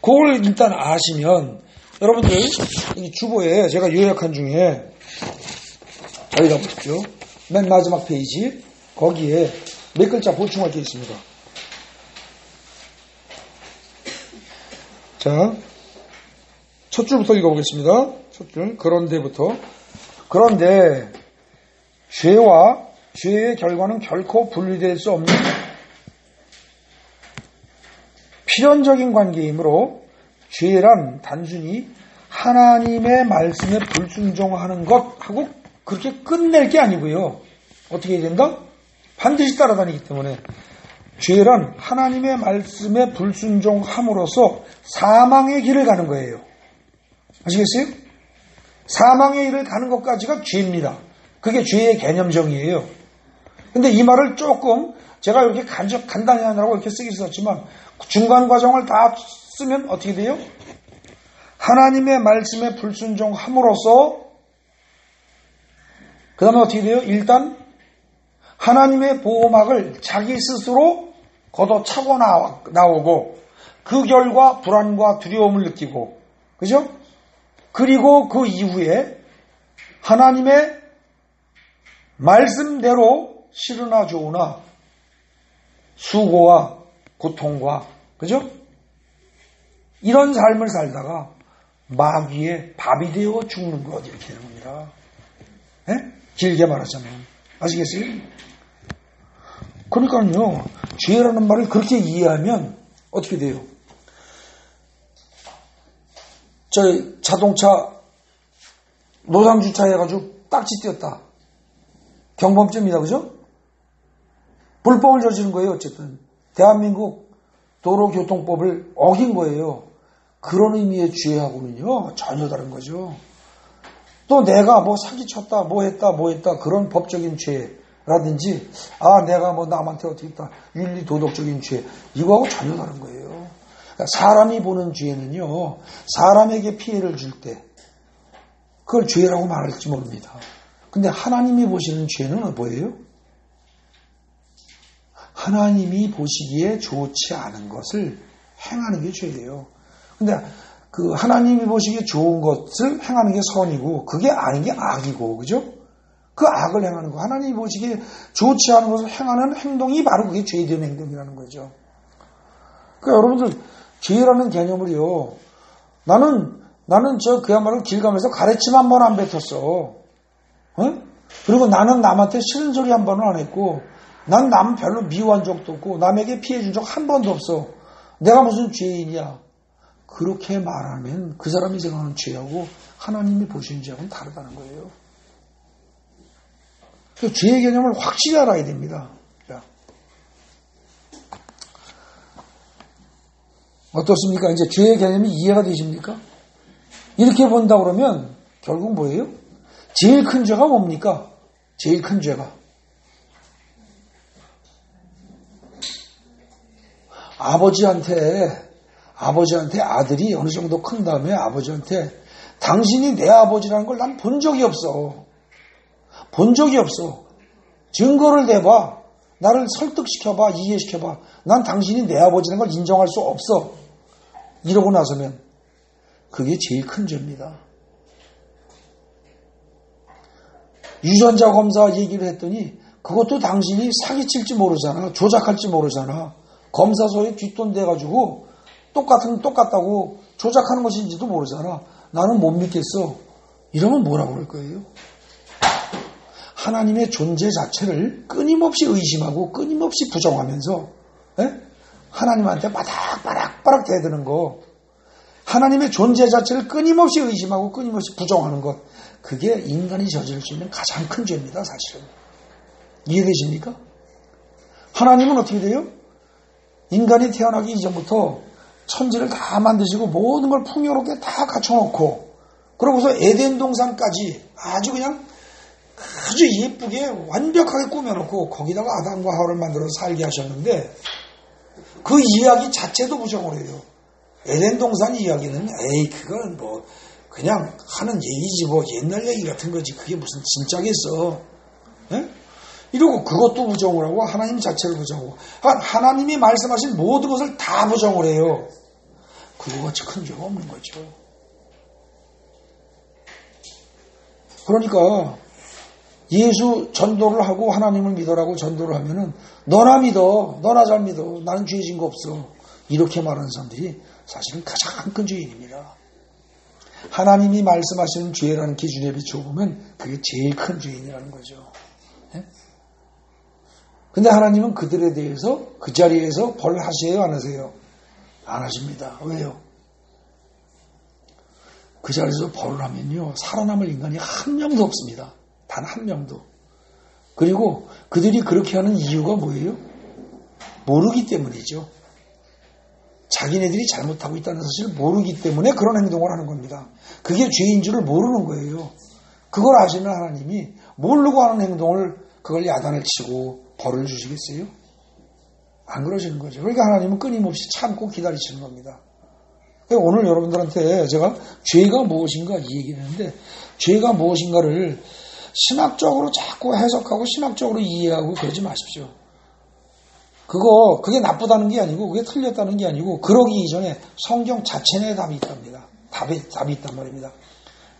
그걸 일단 아시면, 여러분들, 이 주보에 제가 요약한 중에, 여기다 보십시오. 맨 마지막 페이지, 거기에 몇 글자 보충할 게 있습니다. 자, 첫 줄부터 읽어보겠습니다. 첫 줄, 그런데, 죄와 죄의 결과는 결코 분리될 수 없는 필연적인 관계이므로 죄란 단순히 하나님의 말씀에 불순종하는 것하고 그렇게 끝낼 게 아니고요. 어떻게 해야 된다? 반드시 따라다니기 때문에 죄란 하나님의 말씀에 불순종함으로써 사망의 길을 가는 거예요. 아시겠어요? 사망의 길을 가는 것까지가 죄입니다. 그게 죄의 개념정의예요. 근데 이 말을 조금 제가 이렇게 간단히 하느라고 이렇게 쓰기 썼지만 중간 과정을 다 쓰면 어떻게 돼요? 하나님의 말씀에 불순종함으로써 그 다음에 어떻게 돼요? 일단 하나님의 보호막을 자기 스스로 걷어차고 나오고 그 결과 불안과 두려움을 느끼고, 그죠? 그리고 그 이후에 하나님의 말씀대로 싫으나 좋으나 수고와 고통과, 그죠? 이런 삶을 살다가 마귀의 밥이 되어 죽는 것, 이렇게 되는 겁니다. 네? 길게 말하자면. 아시겠어요? 그러니까요, 죄라는 말을 그렇게 이해하면 어떻게 돼요? 자동차 노상주차 해가지고 딱지 띄었다. 경범죄입니다. 그죠? 불법을 저지른 거예요. 어쨌든 대한민국 도로교통법을 어긴 거예요. 그런 의미의 죄하고는요 전혀 다른 거죠. 또 내가 사기쳤다, 뭐 했다 그런 법적인 죄라든지, 내가 남한테 어떻게 했다, 윤리 도덕적인 죄, 이거하고 전혀 다른 거예요. 그러니까 사람이 보는 죄는요, 사람에게 피해를 줄 때 그걸 죄라고 말할지 모릅니다. 근데 하나님이 보시는 죄는 뭐예요? 하나님이 보시기에 좋지 않은 것을 행하는 게 죄예요. 근데 그 하나님이 보시기에 좋은 것을 행하는 게 선이고 그게 아닌 게 악이고, 그죠? 그 악을 행하는 거, 하나님이 보시기에 좋지 않은 것을 행하는 행동이 바로 그게 죄된 행동이라는 거죠. 그러니까 여러분들, 죄라는 개념을요, 나는 그야말로 길 가면서 가래침 한 번 안 뱉었어. 그리고 나는 남한테 싫은 소리 한 번은 안 했고, 난 남 별로 미워한 적도 없고, 남에게 피해 준 적 한 번도 없어. 내가 무슨 죄인이야. 그렇게 말하면 그 사람이 생각하는 죄하고 하나님이 보시는 죄하고는 다르다는 거예요. 그래서 죄의 개념을 확실히 알아야 됩니다. 어떻습니까? 이제 죄의 개념이 이해가 되십니까? 이렇게 본다 그러면 결국 뭐예요? 제일 큰 죄가 뭡니까? 제일 큰 죄가 아버지한테 아들이 어느 정도 큰 다음에 아버지한테 당신이 내 아버지라는 걸 난 본 적이 없어. 본 적이 없어. 증거를 대봐. 나를 설득시켜봐. 이해시켜봐. 난 당신이 내 아버지라는 걸 인정할 수 없어. 이러고 나서면 그게 제일 큰 죄입니다. 유전자 검사 얘기를 했더니 그것도 당신이 사기칠지 모르잖아. 조작할지 모르잖아. 검사소에 뒷돈 대가지고 똑같다고 조작하는 것인지도 모르잖아. 나는 못 믿겠어. 이러면 뭐라고 그럴 거예요? 하나님의 존재 자체를 끊임없이 의심하고 끊임없이 부정하면서 하나님한테 바닥바닥 대드는 거, 하나님의 존재 자체를 끊임없이 의심하고 끊임없이 부정하는 것, 그게 인간이 저지를 수 있는 가장 큰 죄입니다. 사실은. 이해되십니까? 하나님은 어떻게 돼요? 인간이 태어나기 이전부터 천지를 다 만드시고 모든 걸 풍요롭게 다 갖춰놓고, 그러고서 에덴 동산까지 아주 예쁘게 완벽하게 꾸며놓고 거기다가 아담과 하와를 만들어서 살게 하셨는데, 그 이야기 자체도 부정을 해요. 에덴 동산 이야기는 그건 그냥 하는 얘기지, 옛날 얘기 같은 거지, 그게 무슨 진짜겠어. 이러고 그것도 부정을 하고 하나님 자체를 부정하고 하나님이 말씀하신 모든 것을 다 부정을 해요. 그거 같이 큰 죄가 없는 거죠. 그러니까 예수 전도를 하고 하나님을 믿어라고 전도를 하면은 너나 믿어, 너나 잘 믿어, 나는 죄 진 거 없어, 이렇게 말하는 사람들이 사실은 가장 큰 죄인입니다. 하나님이 말씀하시는 죄라는 기준에 비춰보면 그게 제일 큰 죄인이라는 거죠. 근데 하나님은 그들에 대해서 그 자리에서 벌 하세요, 안 하세요? 안 하십니다. 왜요? 그 자리에서 벌을 하면요, 살아남을 인간이 한 명도 없습니다. 단 한 명도. 그리고 그들이 그렇게 하는 이유가 뭐예요? 모르기 때문이죠. 자기네들이 잘못하고 있다는 사실을 모르기 때문에 그런 행동을 하는 겁니다. 그게 죄인 줄을 모르는 거예요. 그걸 아시는 하나님이 모르고 하는 행동을, 그걸 야단을 치고 벌을 주시겠어요? 안 그러시는 거죠. 그러니까 하나님은 끊임없이 참고 기다리시는 겁니다. 오늘 여러분들한테 제가 죄가 무엇인가 이 얘기를 했는데, 죄가 무엇인가를 신학적으로 자꾸 해석하고 신학적으로 이해하고 그러지 마십시오. 그게 나쁘다는 게 아니고, 그게 틀렸다는 게 아니고, 그러기 이전에 성경 자체 내에 답이 있답니다. 답이 있단 말입니다.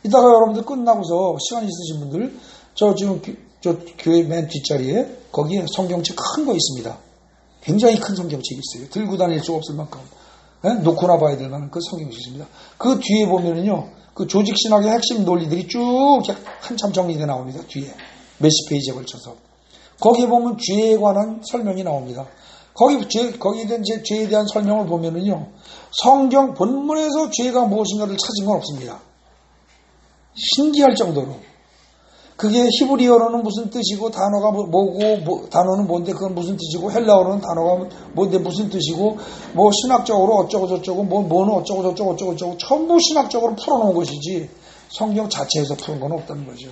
이따가 여러분들 끝나고서 시간 있으신 분들, 저 교회 맨 뒷자리에 거기에 성경책 큰 거 있습니다. 굉장히 큰 성경책이 있어요. 들고 다닐 수 없을 만큼. 놓고나 봐야 될 만한 그 성경책이 있습니다. 그 뒤에 보면은요, 그 조직신학의 핵심 논리들이 쭉 한참 정리되어 나옵니다. 뒤에. 몇십 페이지에 걸쳐서. 거기에 보면 죄에 관한 설명이 나옵니다. 거기에 대한 죄에 대한 설명을 보면은요, 성경 본문에서 죄가 무엇인가를 찾은 건 없습니다. 신기할 정도로. 그게 히브리어로는 무슨 뜻이고, 단어가 뭐고, 단어는 뭔데 그건 무슨 뜻이고, 헬라어로는 단어가 뭔데 무슨 뜻이고, 신학적으로 어쩌고 저쩌고, 뭐는 어쩌고 저쩌고 전부 신학적으로 풀어놓은 것이지 성경 자체에서 푸는 건 없다는 거죠.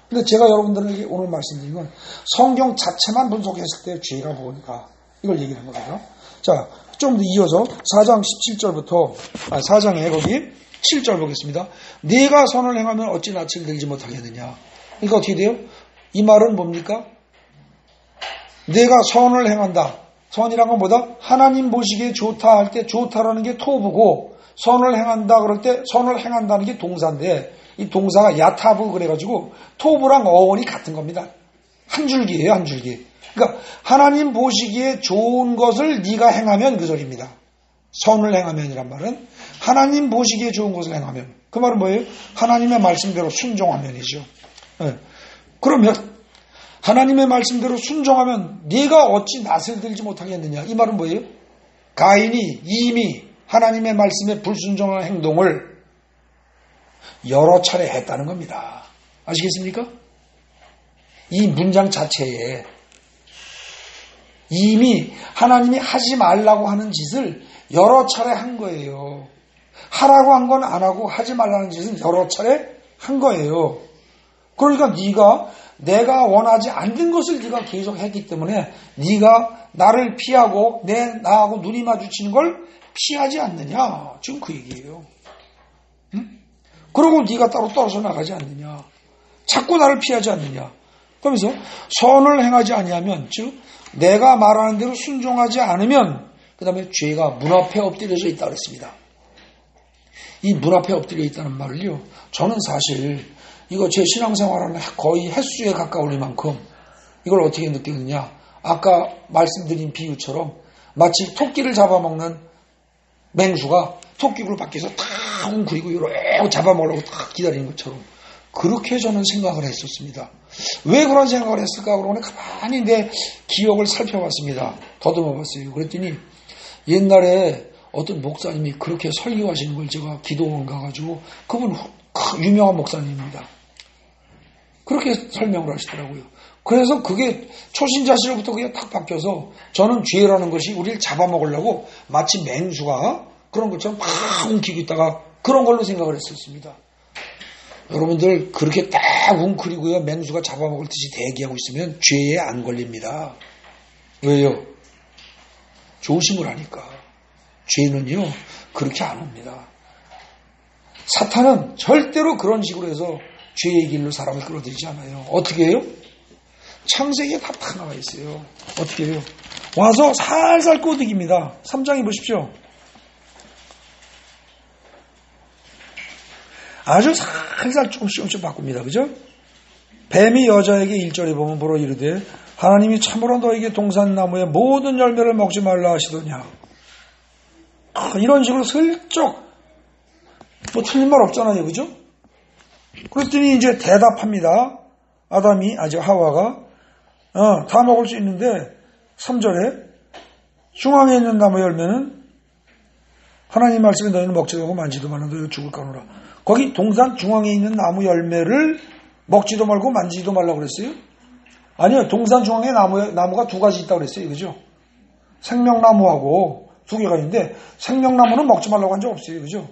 근데 제가 여러분들에게 오늘 말씀드린 건 성경 자체만 분석했을 때 죄가 뭔가, 이걸 얘기하는 거거든요. 자, 좀 더 이어서 4장 17절부터 4장에 거기 7절 보겠습니다. 네가 선을 행하면 어찌 낯을 들지 못하겠느냐. 그러니까 어떻게 돼요? 이 말은 뭡니까? 내가 선을 행한다. 선이란 건 뭐다? 하나님 보시기에 좋다 할 때 좋다라는 게 토부고, 선을 행한다 그럴 때 선을 행한다는 게 동사인데, 이 동사가 야타브 그래가지고 토부랑 어원이 같은 겁니다. 한 줄기예요, 한 줄기. 그러니까 하나님 보시기에 좋은 것을 네가 행하면 그 소리입니다. 선을 행하면이란 말은 하나님 보시기에 좋은 것을 행하면. 그 말은 뭐예요? 하나님의 말씀대로 순종하면이죠. 그러면 하나님의 말씀대로 순종하면 네가 어찌 낯을 들지 못하겠느냐. 이 말은 뭐예요? 가인이 이미 하나님의 말씀에 불순종한 행동을 여러 차례 했다는 겁니다. 아시겠습니까? 이 문장 자체에 이미 하나님이 하지 말라고 하는 짓을 여러 차례 한 거예요. 하라고 한 건 안 하고 하지 말라는 짓은 여러 차례 한 거예요. 그러니까 내가 원하지 않는 것을 네가 계속 했기 때문에 네가 나를 피하고 나하고 눈이 마주치는 걸 피하지 않느냐. 지금 그 얘기예요. 응? 그러고 네가 따로 떨어져 나가지 않느냐. 자꾸 나를 피하지 않느냐. 그러면서 선을 행하지 아니하면, 즉 내가 말하는 대로 순종하지 않으면 그 다음에 죄가 문 앞에 엎드려져 있다 그랬습니다. 이 문 앞에 엎드려 있다는 말을요, 저는 사실 이거 제 신앙생활하는 거의 횟수에 가까울 만큼 이걸 어떻게 느끼느냐. 아까 말씀드린 비유처럼 마치 토끼를 잡아먹는 맹수가 토끼굴 밖에서 탁 웅크리고 이러고 잡아먹으려고 탁 기다리는 것처럼 그렇게 저는 생각을 했었습니다. 왜 그런 생각을 했을까? 그러고 가만히 내 기억을 살펴봤습니다. 더듬어 봤어요. 그랬더니 옛날에 어떤 목사님이 그렇게 설교하시는 걸 제가 기도원 가가지고, 그분 유명한 목사님입니다. 그렇게 설명을 하시더라고요. 그래서 그게 초신자시로부터 그게 탁 바뀌어서 저는 죄라는 것이 우리를 잡아먹으려고 마치 맹수가 그런 것처럼 막 웅키고 있다가 그런 걸로 생각을 했었습니다. 여러분들 그렇게 딱 웅크리고요, 맹수가 잡아먹을 듯이 대기하고 있으면 죄에 안 걸립니다. 왜요? 조심을 하니까. 죄는요 그렇게 안 옵니다. 사탄은 절대로 그런 식으로 해서 죄의 길로 사람을 끌어들이지 않아요. 어떻게 해요? 창세기에 다 나와 있어요. 어떻게 해요? 와서 살살 꼬드깁니다. 3장에 보십시오. 아주 살살 조금씩 바꿉니다. 그죠? 뱀이 여자에게 1절에 보면 보러 이르되 하나님이 참으로 너에게 동산나무의 모든 열매를 먹지 말라 하시더냐. 이런 식으로 슬쩍 뭐 틀린 말 없잖아요. 그죠? 그랬더니 이제 대답합니다. 하와가 다 먹을 수 있는데 3절에 중앙에 있는 나무 열매는 하나님 말씀에 너희는 먹지도 말고 만지도 말라 너희가 죽을까 하노라. 거기 동산 중앙에 있는 나무 열매를 먹지도 말고 만지도 말라고 그랬어요? 아니요. 동산 중앙에 나무가 두 가지 있다고 그랬어요. 그죠? 생명나무하고 두 개가 있는데 생명나무는 먹지 말라고 한 적 없어요. 그죠?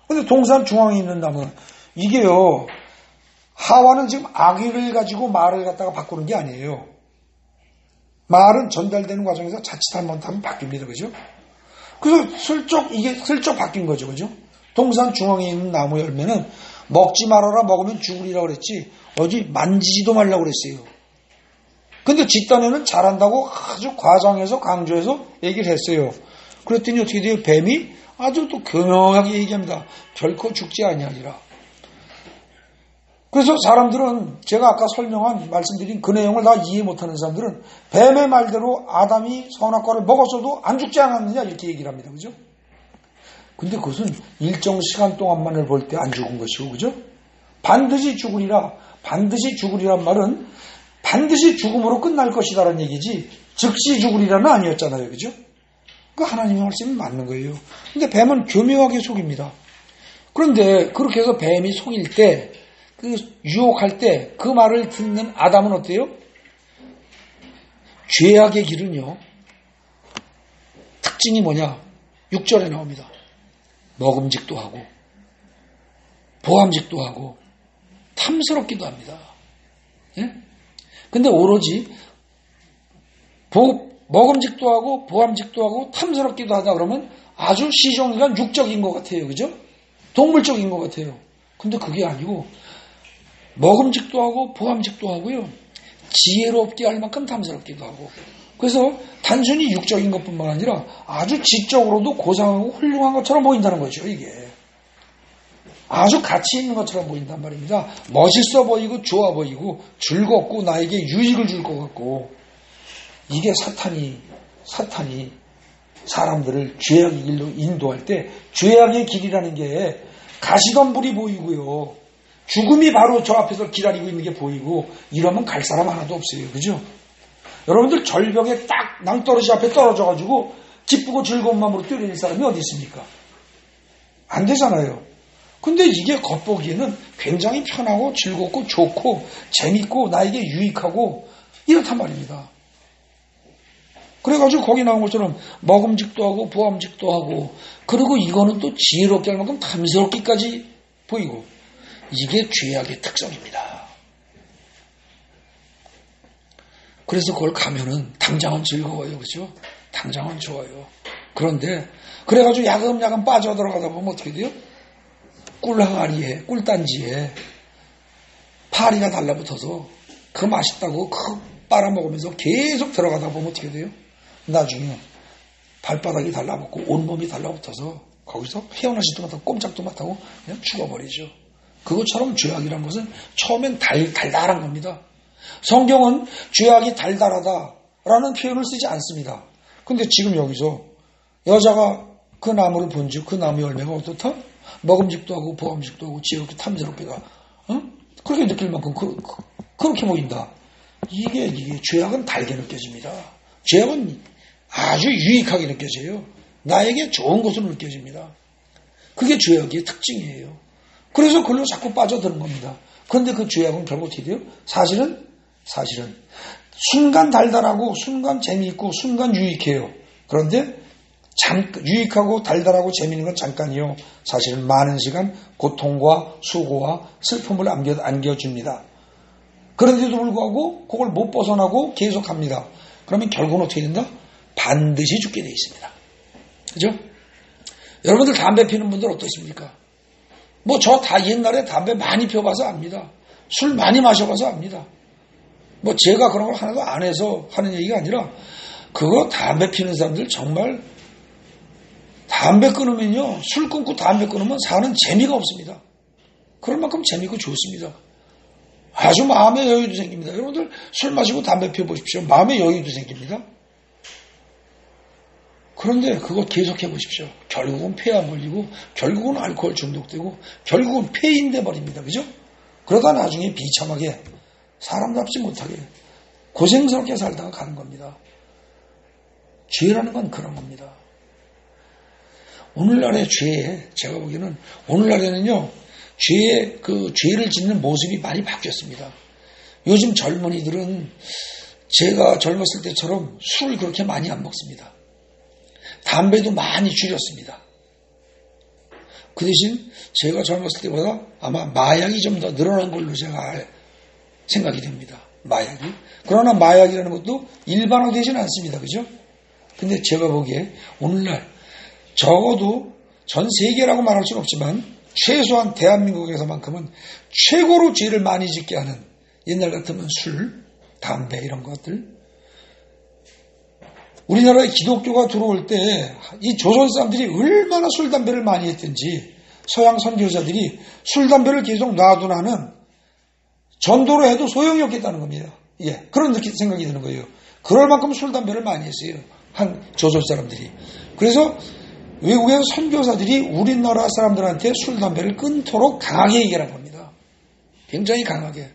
근데 동산 중앙에 있는 나무, 이게요, 하와는 지금 아기를 가지고 말을 갖다가 바꾸는 게 아니에요. 말은 전달되는 과정에서 자칫 잘못하면 바뀝니다. 그죠? 그래서 이게 슬쩍 바뀐 거죠. 그죠? 동산 중앙에 있는 나무 열매는 먹지 말아라, 먹으면 죽으리라고 그랬지, 어디 만지지도 말라고 그랬어요. 근데 집단에는 잘한다고 아주 과장해서 강조해서 얘기를 했어요. 그랬더니 어떻게 돼요? 뱀이 아주 또 교묘하게 얘기합니다. 결코 죽지 아니하리라. 그래서 사람들은 제가 아까 말씀드린 그 내용을 다 이해 못하는 사람들은 뱀의 말대로 아담이 선악과를 먹었어도 안 죽지 않았느냐 이렇게 얘기를 합니다. 그죠? 근데 그것은 일정 시간 동안만을 볼 때 안 죽은 것이고, 그죠? 반드시 죽으리란 말은 반드시 죽음으로 끝날 것이다라는 얘기지 즉시 죽으리라는 아니었잖아요. 그죠? 그 하나님의 말씀이 맞는 거예요. 근데 뱀은 교묘하게 속입니다. 그런데 그렇게 해서 뱀이 속일 때, 유혹할 때 그 말을 듣는 아담은 어때요? 죄악의 길은요, 특징이 뭐냐? 6절에 나옵니다. 먹음직도 하고 보암직도 하고 탐스럽기도 합니다. 예? 근데 오로지 먹음직도 하고 보암직도 하고 탐스럽기도 하다 그러면 아주 시종일관 육적인 것 같아요. 그죠? 동물적인 것 같아요. 근데 그게 아니고 먹음직도 하고 보암직도 하고요, 지혜롭게 할 만큼 탐스럽기도 하고, 그래서 단순히 육적인 것뿐만 아니라 아주 지적으로도 고상하고 훌륭한 것처럼 보인다는 거죠. 이게 아주 가치 있는 것처럼 보인단 말입니다. 멋있어 보이고 좋아 보이고 즐겁고 나에게 유익을 줄 것 같고, 이게 사탄이 사람들을 죄악의 길로 인도할 때 죄악의 길이라는 게 가시덤불이 보이고요, 죽음이 바로 저 앞에서 기다리고 있는 게 보이고, 이러면 갈 사람 하나도 없어요. 그죠? 여러분들 절벽에 딱 낭떠러지 앞에 떨어져가지고 기쁘고 즐거운 마음으로 뛰어낼 사람이 어디 있습니까? 안 되잖아요. 근데 이게 겉보기에는 굉장히 편하고 즐겁고 좋고 재밌고 나에게 유익하고 이렇단 말입니다. 그래가지고 거기 나온 것처럼 먹음직도 하고 보암직도 하고, 그리고 이거는 또 지혜롭게 할 만큼 탐스럽기까지 보이고, 이게 죄악의 특성입니다. 그래서 그걸 가면은 당장은 즐거워요. 그죠? 당장은 좋아요. 그런데 그래가지고 야금야금 빠져들어가다 보면 어떻게 돼요? 꿀항아리에, 꿀단지에 파리가 달라붙어서 그 맛있다고 그 빨아먹으면서 계속 들어가다 보면 어떻게 돼요? 나중에 발바닥이 달라붙고 온몸이 달라붙어서 거기서 헤어나지도 못하고 꼼짝도 못하고 그냥 죽어버리죠. 그것처럼 죄악이란 것은 처음엔 달달한 겁니다. 성경은 죄악이 달달하다라는 표현을 쓰지 않습니다. 근데 지금 여기서 여자가 그 나무를 본즉 그 나무 열매가 어떻다? 먹음직도 하고 보암직도 하고 지혜롭게 탐스럽게가 그렇게 느낄 만큼 그렇게 보인다. 이게 죄악은 달게 느껴집니다. 죄악은 아주 유익하게 느껴져요. 나에게 좋은 것으로 느껴집니다. 그게 죄악의 특징이에요. 그래서 그걸로 자꾸 빠져드는 겁니다. 그런데 그 죄악은 결국 어떻게 돼요? 사실은 순간 달달하고 순간 재미있고 순간 유익해요. 그런데 유익하고 달달하고 재미있는 건 잠깐이요. 사실은 많은 시간 고통과 수고와 슬픔을 안겨줍니다. 그런데도 불구하고 그걸 못 벗어나고 계속합니다. 그러면 결국은 어떻게 된다? 반드시 죽게 돼 있습니다. 그죠? 여러분들 담배 피는 분들 어떠십니까? 뭐 저 다 옛날에 담배 많이 피워봐서 압니다. 술 많이 마셔봐서 압니다. 뭐 제가 그런 걸 하나도 안 해서 하는 얘기가 아니라 그거 담배 피는 사람들 정말 담배 끊으면요. 술 끊고 담배 끊으면 사는 재미가 없습니다. 그럴 만큼 재미있고 좋습니다. 아주 마음의 여유도 생깁니다. 여러분들 술 마시고 담배 피워보십시오. 마음의 여유도 생깁니다. 그런데 그거 계속해 보십시오. 결국은 폐암 걸리고 결국은 알코올 중독되고 결국은 폐인돼 버립니다. 그죠? 그러다 나중에 비참하게 사람답지 못하게 고생스럽게 살다가 가는 겁니다. 죄라는 건 그런 겁니다. 오늘날의 죄에 제가 보기에는 오늘날에는요. 죄를 짓는 모습이 많이 바뀌었습니다. 요즘 젊은이들은 제가 젊었을 때처럼 술을 그렇게 많이 안 먹습니다. 담배도 많이 줄였습니다. 그 대신 제가 젊었을 때보다 아마 마약이 좀 더 늘어난 걸로 제가 생각이 됩니다. 마약이. 그러나 마약이라는 것도 일반화되지는 않습니다. 그죠? 근데 제가 보기에 오늘날 적어도 전 세계라고 말할 수는 없지만 최소한 대한민국에서만큼은 최고로 죄를 많이 짓게 하는 옛날 같으면 술, 담배 이런 것들. 우리나라에 기독교가 들어올 때 이 조선 사람들이 얼마나 술, 담배를 많이 했든지 서양 선교사들이 술, 담배를 계속 놔두나는 전도를 해도 소용이 없겠다는 겁니다. 예, 그런 생각이 드는 거예요. 그럴 만큼 술, 담배를 많이 했어요. 한 조선 사람들이. 그래서 외국의 선교사들이 우리나라 사람들한테 술, 담배를 끊도록 강하게 얘기를 한 겁니다. 굉장히 강하게.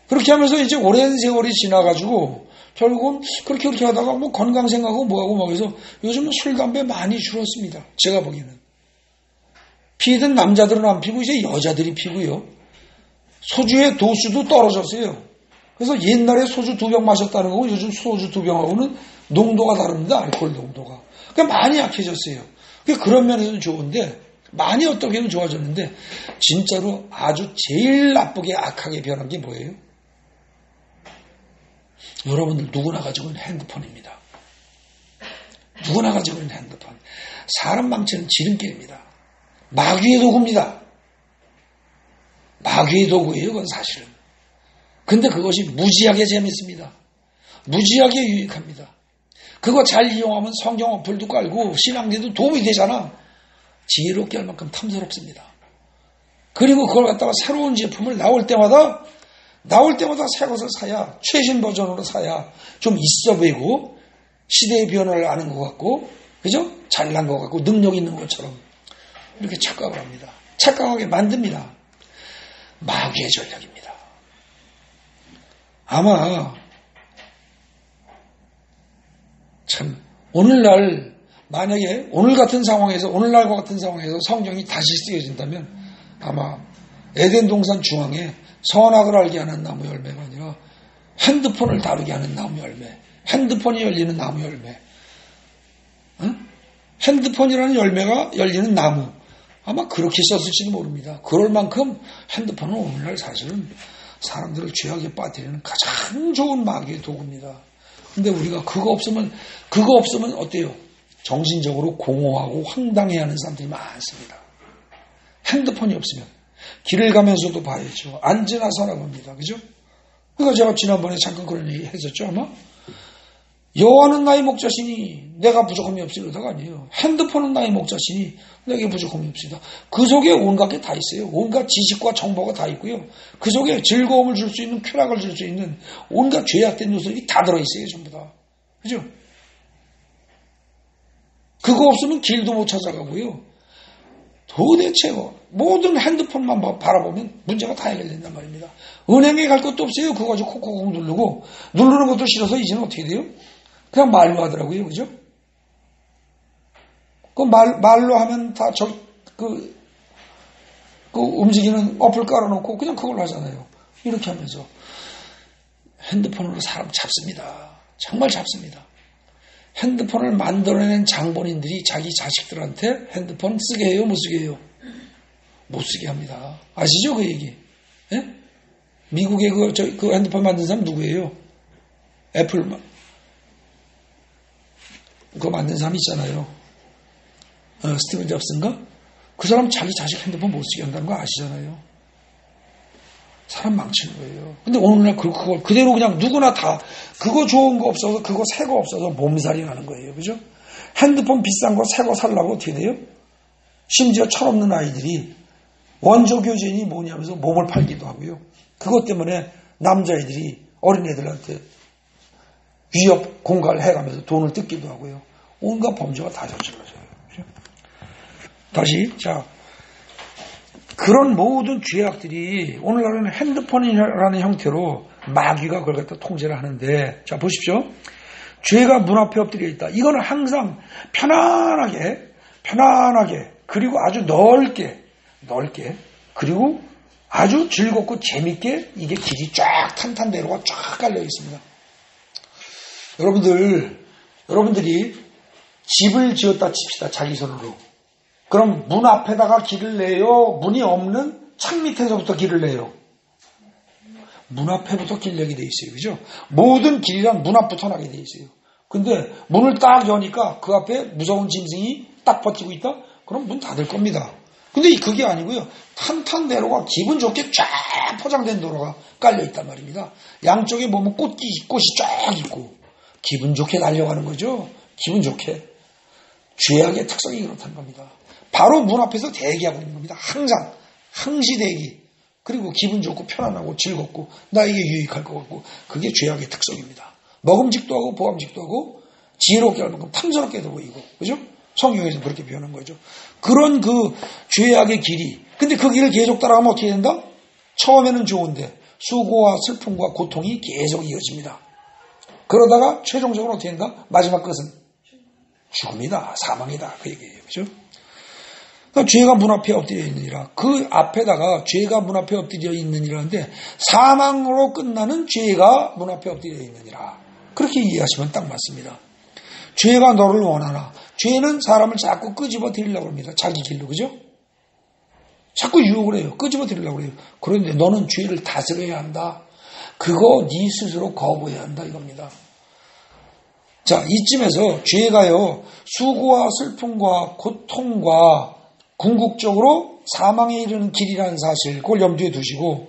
그렇게 하면서 이제 오랜 세월이 지나가지고 결국은 그렇게 하다가 뭐 건강 생각하고 뭐하고 막 해서 요즘은 술, 담배 많이 줄었습니다. 제가 보기에는. 피던 남자들은 안 피고 이제 여자들이 피고요. 소주의 도수도 떨어졌어요. 그래서 옛날에 소주 2병 마셨다는 거고 요즘 소주 2병하고는 농도가 다릅니다. 알코올 농도가. 그러니까 많이 약해졌어요. 그런 면에서는 좋은데 많이 어떻게 하면 좋아졌는데 진짜로 아주 제일 나쁘게 악하게 변한 게 뭐예요? 여러분들 누구나 가지고 있는 핸드폰입니다. 누구나 가지고 있는 핸드폰. 사람 망치는 지름길입니다. 마귀의 도구입니다. 마귀의 도구예요. 그건 사실은. 근데 그것이 무지하게 재밌습니다. 무지하게 유익합니다. 그거 잘 이용하면 성경 어플도 깔고 신앙에도 도움이 되잖아. 지혜롭게 할 만큼 탐스럽습니다. 그리고 그걸 갖다가 새로운 제품을 나올 때마다 새 것을 사야 최신 버전으로 사야 좀 있어 보이고 시대의 변화를 아는 것 같고 그죠? 잘난 것 같고 능력 있는 것처럼 이렇게 착각을 합니다. 착각하게 만듭니다. 마귀의 전략입니다. 아마 참 오늘날 만약에 오늘날과 같은 상황에서 성경이 다시 쓰여진다면 아마 에덴 동산 중앙에 선악을 알게 하는 나무 열매가 아니라 핸드폰을 다루게 하는 나무 열매, 핸드폰이 열리는 나무 열매, 핸드폰이라는 열매가 열리는 나무 아마 그렇게 썼을지도 모릅니다. 그럴 만큼 핸드폰은 오늘날 사실은 사람들을 죄악에 빠뜨리는 가장 좋은 마귀의 도구입니다. 근데 우리가 그거 없으면 어때요? 정신적으로 공허하고 황당해하는 사람들이 많습니다. 핸드폰이 없으면 길을 가면서도 봐야죠. 앉으나 서나 봅니다. 그죠? 그러니까 제가 지난번에 잠깐 그런 얘기 했었죠, 아마. 여호와는 나의 목자시니 내가 부족함이 없으리다가 아니에요. 핸드폰은 나의 목자시니 내게 부족함이 없으리다. 그 속에 온갖 게 다 있어요. 온갖 지식과 정보가 다 있고요. 그 속에 즐거움을 줄 수 있는, 쾌락을 줄 수 있는 온갖 죄악된 요소들이 다 들어있어요. 전부 다. 그죠? 그거 없으면 길도 못 찾아가고요. 도대체 모든 핸드폰만 바라보면 문제가 다 해결된단 말입니다. 은행에 갈 것도 없어요. 그거 가지고 콕콕콕 누르고, 누르는 것도 싫어서 이제는 어떻게 돼요? 그냥 말로 하더라고요. 그죠? 말로 하면 다 움직이는 어플 깔아놓고 그냥 그걸로 하잖아요. 이렇게 하면서 핸드폰으로 사람 잡습니다. 정말 잡습니다. 핸드폰을 만들어낸 장본인들이 자기 자식들한테 핸드폰 쓰게 해요? 못 쓰게 해요? 못 쓰게 합니다. 아시죠? 그 얘기. 예? 미국의 그 핸드폰 만든 사람 누구예요? 애플, 그거 만든 사람 있잖아요. 스티븐 잡스인가? 그 사람 자기 자식 핸드폰 못 쓰게 한다는 거 아시잖아요. 사람 망치는 거예요. 근데 오늘날 그걸 그대로 그냥 누구나 다 그거 좋은 거 없어서 그거 새 거 없어서 몸살이 나는 거예요. 그죠? 핸드폰 비싼 거 새 거 살라고 어떻게 돼요? 심지어 철없는 아이들이 원조 교제니 뭐냐면서 몸을 팔기도 하고요. 그것 때문에 남자애들이 어린애들한테 위협 공갈을 해가면서 돈을 뜯기도 하고요. 온갖 범죄가 다 저질러져요. 그죠? 다시 그런 모든 죄악들이 오늘날에는 핸드폰이라는 형태로 마귀가 그걸 갖다 통제를 하는데, 자 보십시오. 죄가 문 앞에 엎드려 있다. 이거는 항상 편안하게 그리고 아주 넓게 그리고 아주 즐겁고 재밌게 이게 길이 쫙 탄탄대로가 쫙 깔려 있습니다. 여러분들이 집을 지었다 칩시다. 자기 손으로. 그럼 문 앞에다가 길을 내요? 문이 없는 창 밑에서부터 길을 내요? 문 앞에부터 길 내게 돼 있어요. 그죠? 모든 길이란 문 앞부터 나게 돼 있어요. 근데 문을 딱 여니까 그 앞에 무서운 짐승이 딱 버티고 있다? 그럼 문 닫을 겁니다. 근데 그게 아니고요. 탄탄대로가 기분 좋게 쫙 포장된 도로가 깔려 있단 말입니다. 양쪽에 보면 꽃이 쫙 있고 기분 좋게 달려가는 거죠. 기분 좋게. 죄악의 특성이 그렇다는 겁니다. 바로 문 앞에서 대기하고 있는 겁니다. 항상 항시 대기. 그리고 기분 좋고 편안하고 즐겁고 나에게 유익할 것 같고 그게 죄악의 특성입니다. 먹음직도 하고 보암직도 하고 지혜롭게 할 만큼 탐스럽게도 보이고 그죠? 성경에서 그렇게 표현한 거죠. 그런 그 죄악의 길이. 근데 그 길을 계속 따라가면 어떻게 된다? 처음에는 좋은데 수고와 슬픔과 고통이 계속 이어집니다. 그러다가 최종적으로 어떻게 된다? 마지막 끝은 죽음이다. 사망이다. 그 얘기예요. 그죠? 그러니까 죄가 문 앞에 엎드려 있느니라. 그 앞에다가 죄가 문 앞에 엎드려 있느니라는데 사망으로 끝나는 죄가 문 앞에 엎드려 있느니라. 그렇게 이해하시면 딱 맞습니다. 죄가 너를 원하나. 죄는 사람을 자꾸 끄집어 들이려고 합니다. 자기 길로. 그죠? 자꾸 유혹을 해요. 끄집어 들이려고 해요. 그런데 너는 죄를 다스려야 한다. 그거 네 스스로 거부해야 한다 이겁니다. 자, 이쯤에서 죄가요. 수고와 슬픔과 고통과 궁극적으로 사망에 이르는 길이라는 사실 그걸 염두에 두시고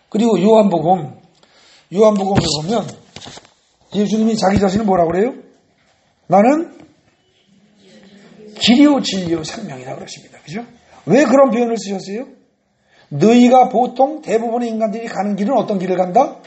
그리고 요한복음에 보면 예수님이 자기 자신을 뭐라고 그래요? 나는 길이요 진리요 생명이라 그러십니다. 그죠? 왜 그런 표현을 쓰셨어요? 너희가 보통 대부분의 인간들이 가는 길은 어떤 길을 간다?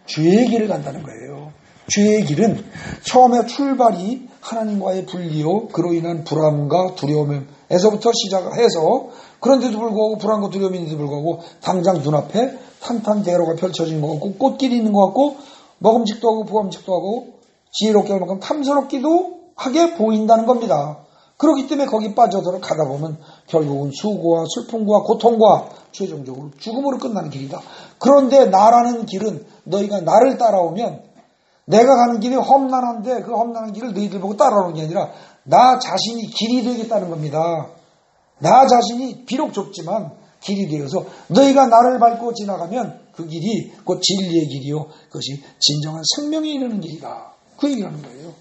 죄의 길을 간다는 거예요. 죄의 길은 처음에 출발이 하나님과의 분리요 그로 인한 불안과 두려움에서부터 시작해서 그런데도 불구하고 불안과 두려움인데도 불구하고 당장 눈앞에 탄탄대로가 펼쳐진 것 같고 꽃길이 있는 것 같고 먹음직도 하고 보암직도 하고 지혜롭게 할 만큼 탐스럽기도 하게 보인다는 겁니다. 그렇기 때문에 거기 빠져들어 가다 보면 결국은 수고와 슬픔과 고통과 최종적으로 죽음으로 끝나는 길이다. 그런데 나라는 길은 너희가 나를 따라오면 내가 가는 길이 험난한데 그 험난한 길을 너희들 보고 따라오는 게 아니라 나 자신이 길이 되겠다는 겁니다. 나 자신이 비록 좁지만 길이 되어서 너희가 나를 밟고 지나가면 그 길이 곧 진리의 길이요. 그것이 진정한 생명에 이르는 길이다. 그 얘기를 하는 거예요.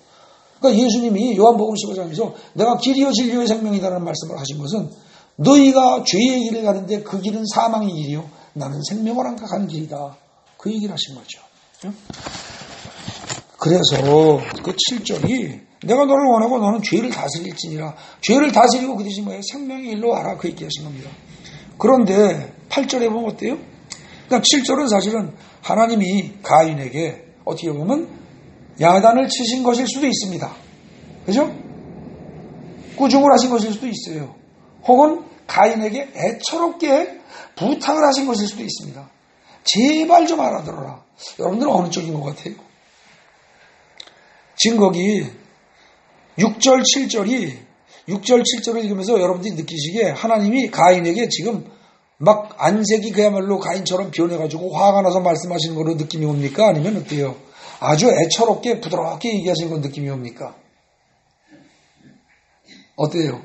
그러니까 예수님이 요한복음 15장에서 내가 길이요 진리요 생명이다라는 말씀을 하신 것은 너희가 죄의 길을 가는데 그 길은 사망의 길이요 나는 생명을 안가는 길이다. 그 얘기를 하신 거죠. 그래서 그 7절이 내가 너를 원하고 너는 죄를 다스릴지니라. 죄를 다스리고 그 대신 뭐예요? 생명의 일로 와라. 그 얘기하신 겁니다. 그런데 8절에 보면 어때요? 그러니까 7절은 사실은 하나님이 가인에게 어떻게 보면 야단을 치신 것일 수도 있습니다. 그죠? 꾸중을 하신 것일 수도 있어요. 혹은 가인에게 애처롭게 부탁을 하신 것일 수도 있습니다. 제발 좀 알아들어라. 여러분들은 어느 쪽인 것 같아요? 지금 거기 6절, 7절을 읽으면서 여러분들이 느끼시기에 하나님이 가인에게 지금 막 안색이 그야말로 가인처럼 변해가지고 화가 나서 말씀하시는 걸로 느낌이 옵니까? 아니면 어때요? 아주 애처롭게 부드럽게 얘기하시는 건 느낌이 옵니까? 어때요?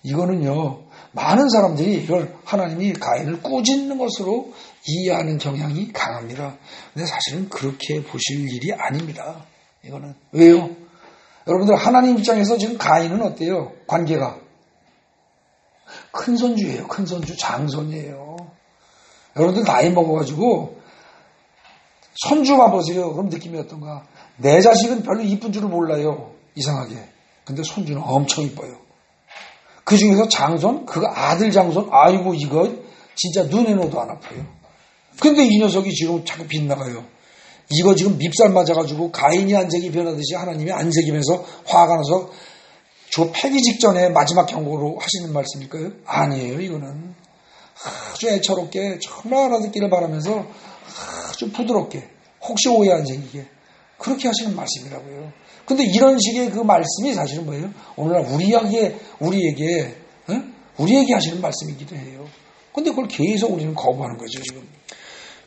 이거는요, 많은 사람들이 이걸 하나님이 가인을 꾸짖는 것으로 이해하는 경향이 강합니다. 근데 사실은 그렇게 보실 일이 아닙니다. 이거는. 왜요? 여러분들 하나님 입장에서 지금 가인은 어때요? 관계가. 큰손주예요. 큰손주, 장손이에요. 여러분들 나이 먹어가지고 손주 봐보세요. 그럼 느낌이 어떤가? 내 자식은 별로 이쁜 줄을 몰라요. 이상하게. 근데 손주는 엄청 이뻐요. 그 중에서 장손, 그 아들 장손, 아이고 이거 진짜 눈에 넣어도 안 아파요. 근데 이 녀석이 지금 자꾸 빗나가요. 이거 지금 밉살 맞아가지고 가인이 안색이 변하듯이 하나님이 안색이면서 화가 나서 저 패기 직전에 마지막 경고로 하시는 말씀일까요? 아니에요. 이거는 아주 애처롭게 정말 알아듣기를 바라면서 아주 부드럽게 혹시 오해 안 생기게 그렇게 하시는 말씀이라고요. 근데 이런 식의 그 말씀이 사실은 뭐예요? 오늘날 우리에게 하시는 말씀이기도 해요. 근데 그걸 계속 우리는 거부하는 거죠, 지금.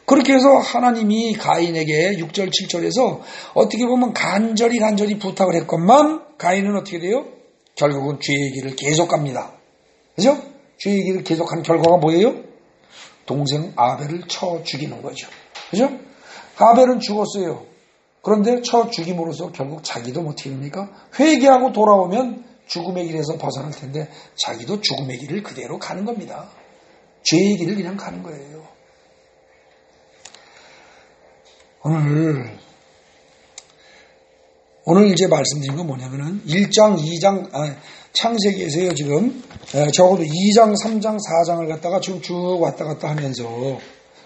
그렇게 해서 하나님이 가인에게 6절, 7절에서 어떻게 보면 간절히 부탁을 했건만 가인은 어떻게 돼요? 결국은 죄의 길을 계속 갑니다. 그죠? 죄의 길을 계속한 결과가 뭐예요? 동생 아벨을 쳐 죽이는 거죠. 그죠? 아벨은 죽었어요. 그런데 쳐 죽임으로써 결국 자기도 어떻게 됩니까? 회개하고 돌아오면 죽음의 길에서 벗어날 텐데 자기도 죽음의 길을 그대로 가는 겁니다. 죄의 길을 그냥 가는 거예요. 오늘 이제 말씀드린 건 뭐냐면은 1장, 2장, 창세기에서요, 지금, 적어도 2장, 3장, 4장을 갖다가 지금 쭉 왔다 갔다 하면서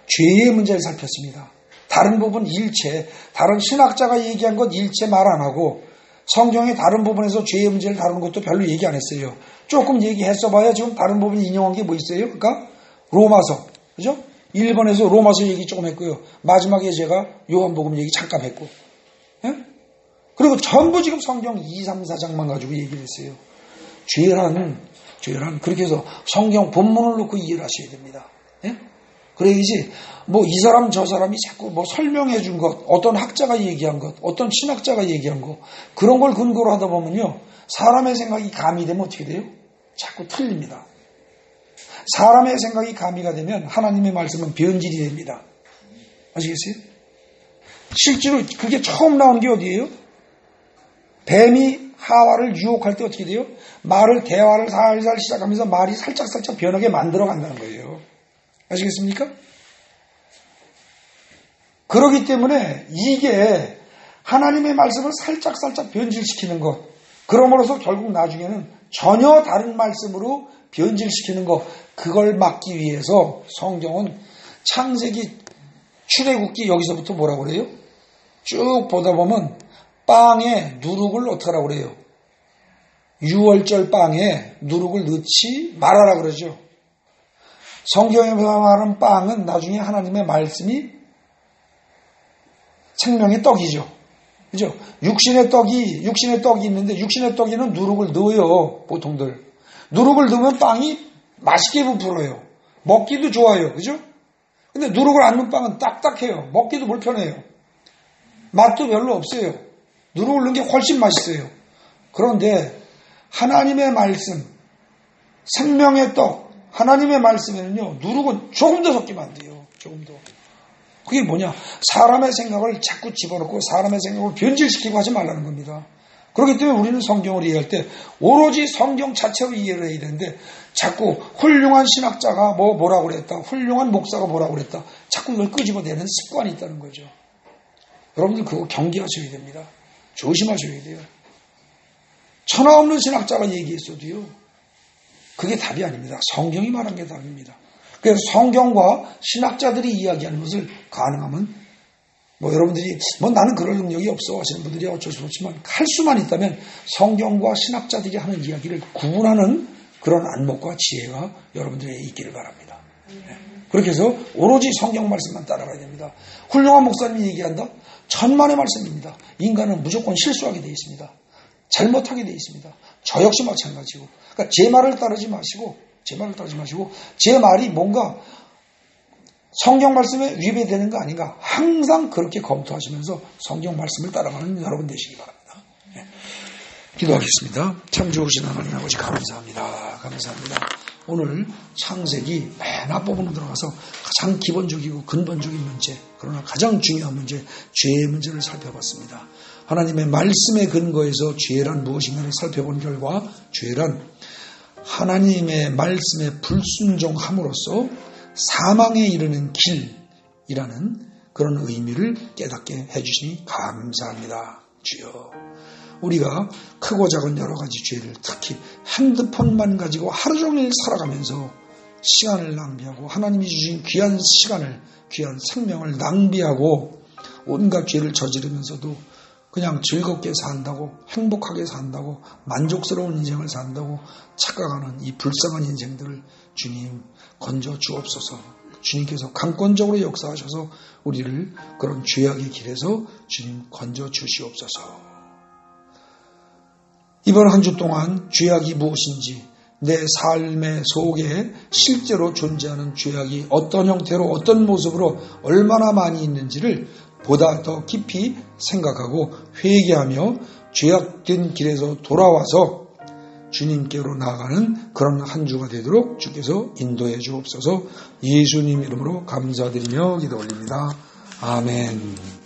죄의 문제를 살폈습니다. 다른 부분 일체, 다른 신학자가 얘기한 것 일체 말 안 하고 성경의 다른 부분에서 죄의 문제를 다루는 것도 별로 얘기 안 했어요. 조금 얘기했어 봐야 지금 다른 부분 인용한 게 뭐 있어요? 그러니까 로마서, 그죠? 1번에서 로마서 얘기 조금 했고요. 마지막에 제가 요한복음 얘기 잠깐 했고. 예? 그리고 전부 지금 성경 2, 3, 4장만 가지고 얘기를 했어요. 죄란 그렇게 해서 성경 본문을 놓고 이해를 하셔야 됩니다. 예? 그래야지 뭐 이 사람 저 사람이 자꾸 뭐 설명해 준 것, 어떤 학자가 얘기한 것, 어떤 신학자가 얘기한 것 그런 걸 근거로 하다 보면요. 사람의 생각이 가미되면 어떻게 돼요? 자꾸 틀립니다. 사람의 생각이 가미가 되면 하나님의 말씀은 변질이 됩니다. 아시겠어요? 실제로 그게 처음 나오는 게 어디예요? 뱀이 하와를 유혹할 때 어떻게 돼요? 대화를 살살 시작하면서 말이 살짝 변하게 만들어 간다는 거예요. 아시겠습니까? 그렇기 때문에 이게 하나님의 말씀을 살짝 변질시키는 것, 그러므로서 결국 나중에는 전혀 다른 말씀으로 변질시키는 것, 그걸 막기 위해서 성경은 창세기 출애굽기 여기서부터 뭐라고 그래요? 쭉 보다 보면 빵에 누룩을 어떻게 하라고 그래요? 유월절 빵에 누룩을 넣지 말아라 그러죠. 성경에 말하는 빵은 나중에 하나님의 말씀이 생명의 떡이죠. 그죠? 육신의 떡이 있는데 육신의 떡에는 누룩을 넣어요. 보통들. 누룩을 넣으면 빵이 맛있게 부풀어요. 먹기도 좋아요. 그죠? 근데 누룩을 안 넣은 빵은 딱딱해요. 먹기도 불편해요. 맛도 별로 없어요. 누룩을 넣은 게 훨씬 맛있어요. 그런데 하나님의 말씀, 생명의 떡, 하나님의 말씀에는요, 누룩은 조금 더 섞이면 안 돼요. 조금 더. 그게 뭐냐? 사람의 생각을 자꾸 집어넣고 사람의 생각을 변질시키고 하지 말라는 겁니다. 그렇기 때문에 우리는 성경을 이해할 때 오로지 성경 자체로 이해를 해야 되는데 자꾸 훌륭한 신학자가 뭐라고 그랬다, 훌륭한 목사가 뭐라고 그랬다, 자꾸 이걸 끄집어내는 습관이 있다는 거죠. 여러분들 그거 경계하셔야 됩니다. 조심하셔야 돼요. 천하 없는 신학자가 얘기했어도요, 그게 답이 아닙니다. 성경이 말한 게 답입니다. 그래서 성경과 신학자들이 이야기하는 것을 가능하면 여러분들이 나는 그럴 능력이 없어 하시는 분들이 어쩔 수 없지만 할 수만 있다면 성경과 신학자들이 하는 이야기를 구분하는 그런 안목과 지혜가 여러분들에게 있기를 바랍니다. 그렇게 해서 오로지 성경 말씀만 따라가야 됩니다. 훌륭한 목사님이 얘기한다? 천만의 말씀입니다. 인간은 무조건 실수하게 되어 있습니다. 잘못하게 되어 있습니다. 저 역시 마찬가지고. 그러니까 제 말을 따르지 마시고 제 말이 뭔가 성경 말씀에 위배되는 거 아닌가 항상 그렇게 검토하시면서 성경 말씀을 따라가는 여러분 되시기 바랍니다. 네. 기도하겠습니다. 참 좋으신 하나님 아버지 감사합니다. 오늘 창세기 맨 앞부분으로 들어가서 가장 기본적이고 근본적인 문제, 그러나 가장 중요한 문제, 죄의 문제를 살펴봤습니다. 하나님의 말씀에 근거해서 죄란 무엇인가를 살펴본 결과 죄란 하나님의 말씀에 불순종함으로써 사망에 이르는 길이라는 그런 의미를 깨닫게 해주시니 감사합니다. 주여, 우리가 크고 작은 여러 가지 죄를, 특히 핸드폰만 가지고 하루 종일 살아가면서 시간을 낭비하고 하나님이 주신 귀한 시간을, 귀한 생명을 낭비하고 온갖 죄를 저지르면서도 그냥 즐겁게 산다고, 행복하게 산다고, 만족스러운 인생을 산다고 착각하는 이 불쌍한 인생들을 주님 건져 주옵소서. 주님께서 강권적으로 역사하셔서 우리를 그런 죄악의 길에서 주님 건져 주시옵소서. 이번 한 주 동안 죄악이 무엇인지, 내 삶의 속에 실제로 존재하는 죄악이 어떤 형태로, 어떤 모습으로 얼마나 많이 있는지를 보다 더 깊이 생각하고 회개하며 죄악된 길에서 돌아와서 주님께로 나아가는 그런 한 주가 되도록 주께서 인도해 주옵소서. 예수님 이름으로 감사드리며 기도 올립니다. 아멘.